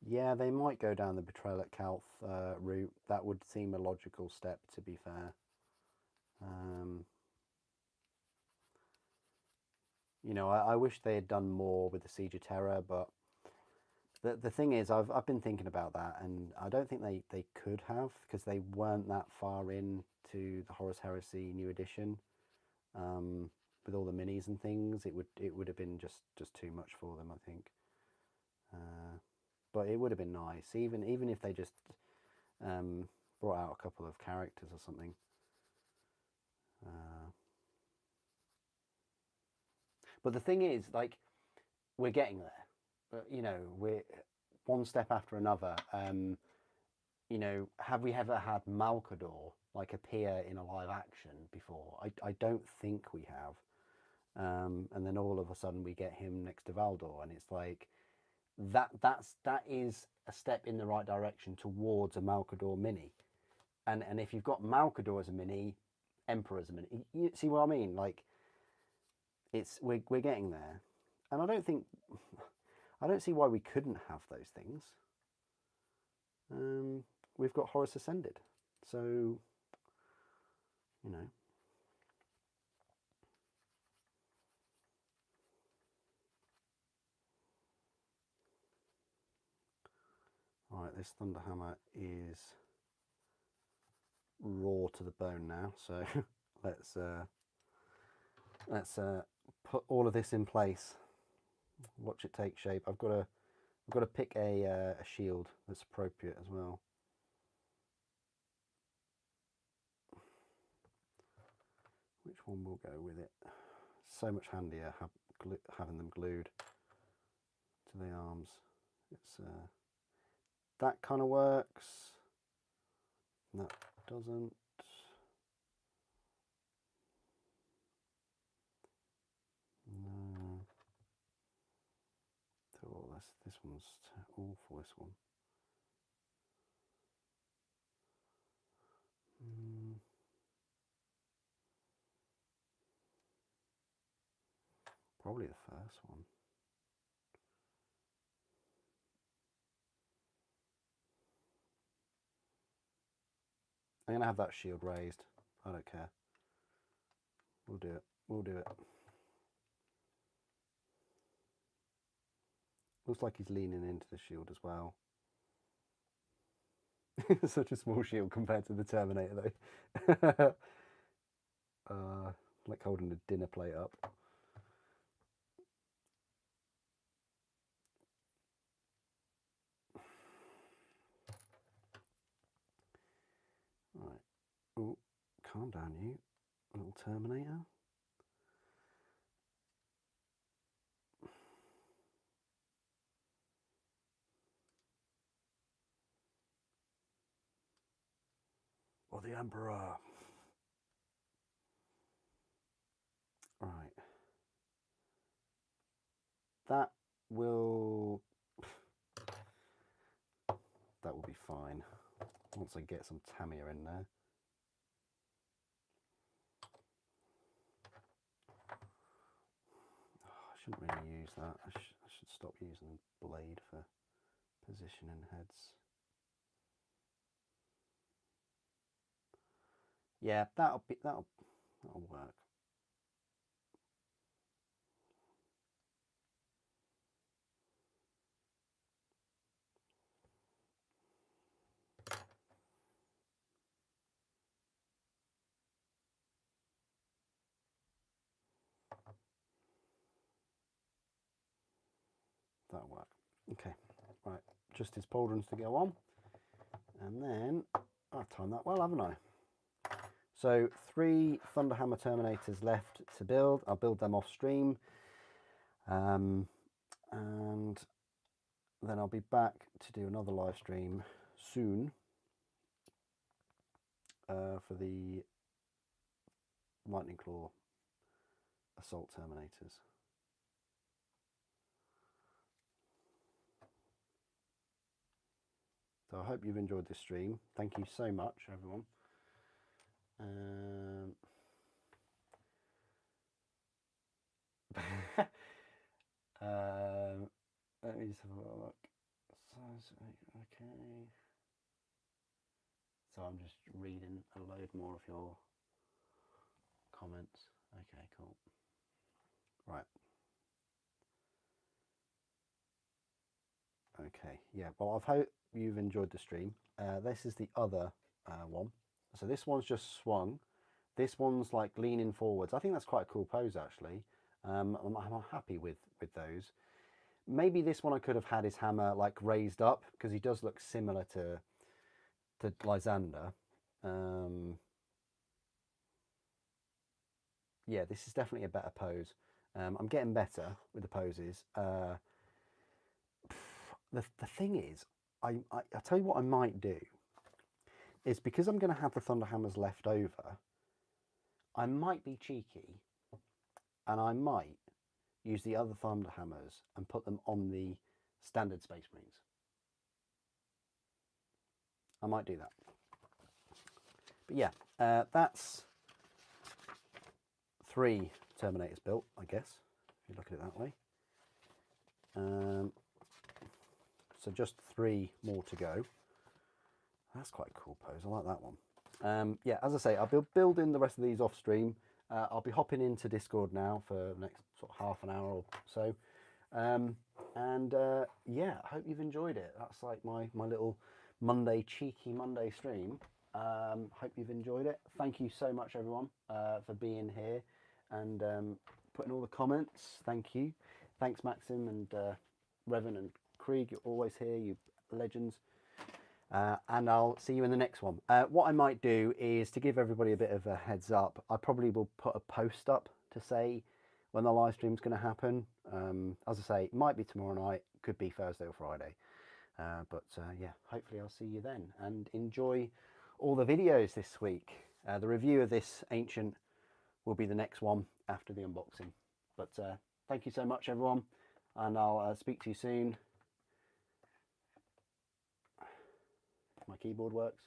Yeah, they might go down the Betrayal at Calth route. That would seem a logical step, to be fair. You know, I wish they had done more with the Siege of Terror, but the thing is, I've been thinking about that, and I don't think they could have, because they weren't that far in to the Horus Heresy New Edition. With all the minis and things, it would have been just too much for them, I think. But it would have been nice, even if they just brought out a couple of characters or something. But the thing is, like, we're getting there. But, you know, we're one step after another. You know, have we ever had Malcador like appear in a live action before? I don't think we have. And then all of a sudden we get him next to Valdor, and it's like that is a step in the right direction towards a Malcador mini. And if you've got Malcador as a mini, Emperor as a mini, you see what I mean? Like, we're getting there, and I don't see why we couldn't have those things. We've got Horus Ascended, so you know. All right, this Thunderhammer is raw to the bone now, so let's put all of this in place. Watch it take shape. I've got to pick a shield that's appropriate as well. Which one will go with it? So much handier having them glued to the arms. It's that kind of works. That doesn't. No. Oh, this one's awful. This one. Probably the first one. I'm going to have that shield raised. I don't care. We'll do it. We'll do it. Looks like he's leaning into the shield as well. Such a small shield compared to the Terminator, though. Like holding a dinner plate up. Right. Oh, calm down, you little Terminator. Or the Emperor. Right. That will be fine once I get some Tamiya in there. I shouldn't really use that. I should stop using the blade for positioning heads. Yeah, that'll work. That'll work. Okay, right, just his pauldrons to go on. And then, I've timed that well, haven't I? So 3 Thunderhammer Terminators left to build. I'll build them off stream. And then I'll be back to do another live stream soon for the Lightning Claw Assault Terminators. So I hope you've enjoyed this stream. Thank you so much, everyone. Let me just have a look. Okay. So I'm just reading a load more of your comments. Okay, cool. Right. Okay, yeah, well, I hope you've enjoyed the stream. This is the other one. So this one's just swung. This one's like leaning forwards. I think that's quite a cool pose, actually. I'm happy with those. Maybe this one I could have had his hammer like raised up, because he does look similar to Lysander. Yeah, this is definitely a better pose. I'm getting better with the poses. The thing is, I tell you what I might do is, because I'm going to have the Thunderhammers left over, I might be cheeky and I might use the other Thunderhammers and put them on the standard Space Marines. I might do that. But yeah, that's 3 Terminatus built, I guess, if you look at it that way. So just 3 more to go. That's quite a cool pose. I like that one. Yeah, as I say, I'll be building the rest of these off stream. I'll be hopping into Discord now for the next sort of half an hour or so. Yeah, I hope you've enjoyed it. That's like my little Monday, cheeky Monday stream. Hope you've enjoyed it. Thank you so much, everyone, for being here and putting all the comments. Thank you. Thanks, Maxim and Revan and Krieg. You're always here, you legends. And I'll see you in the next one. What I might do is, to give everybody a bit of a heads up, I probably will put a post up to say when the live stream's going to happen. As I say, it might be tomorrow night, could be Thursday or Friday. Yeah, hopefully I'll see you then, and enjoy all the videos this week. The review of this Ancient will be the next one after the unboxing. But thank you so much, everyone, and I'll speak to you soon. My keyboard works.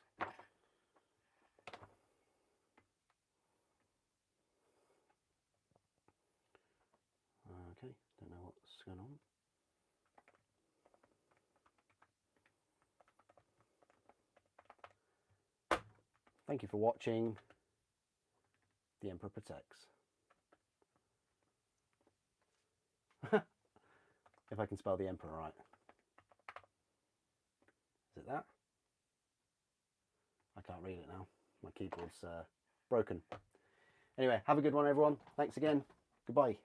Okay, don't know what's going on. Thank you for watching. The Emperor protects. If I can spell the Emperor right. Is it that? I can't read it now. My keyboard's broken. Anyway, have a good one, everyone. Thanks again. Goodbye.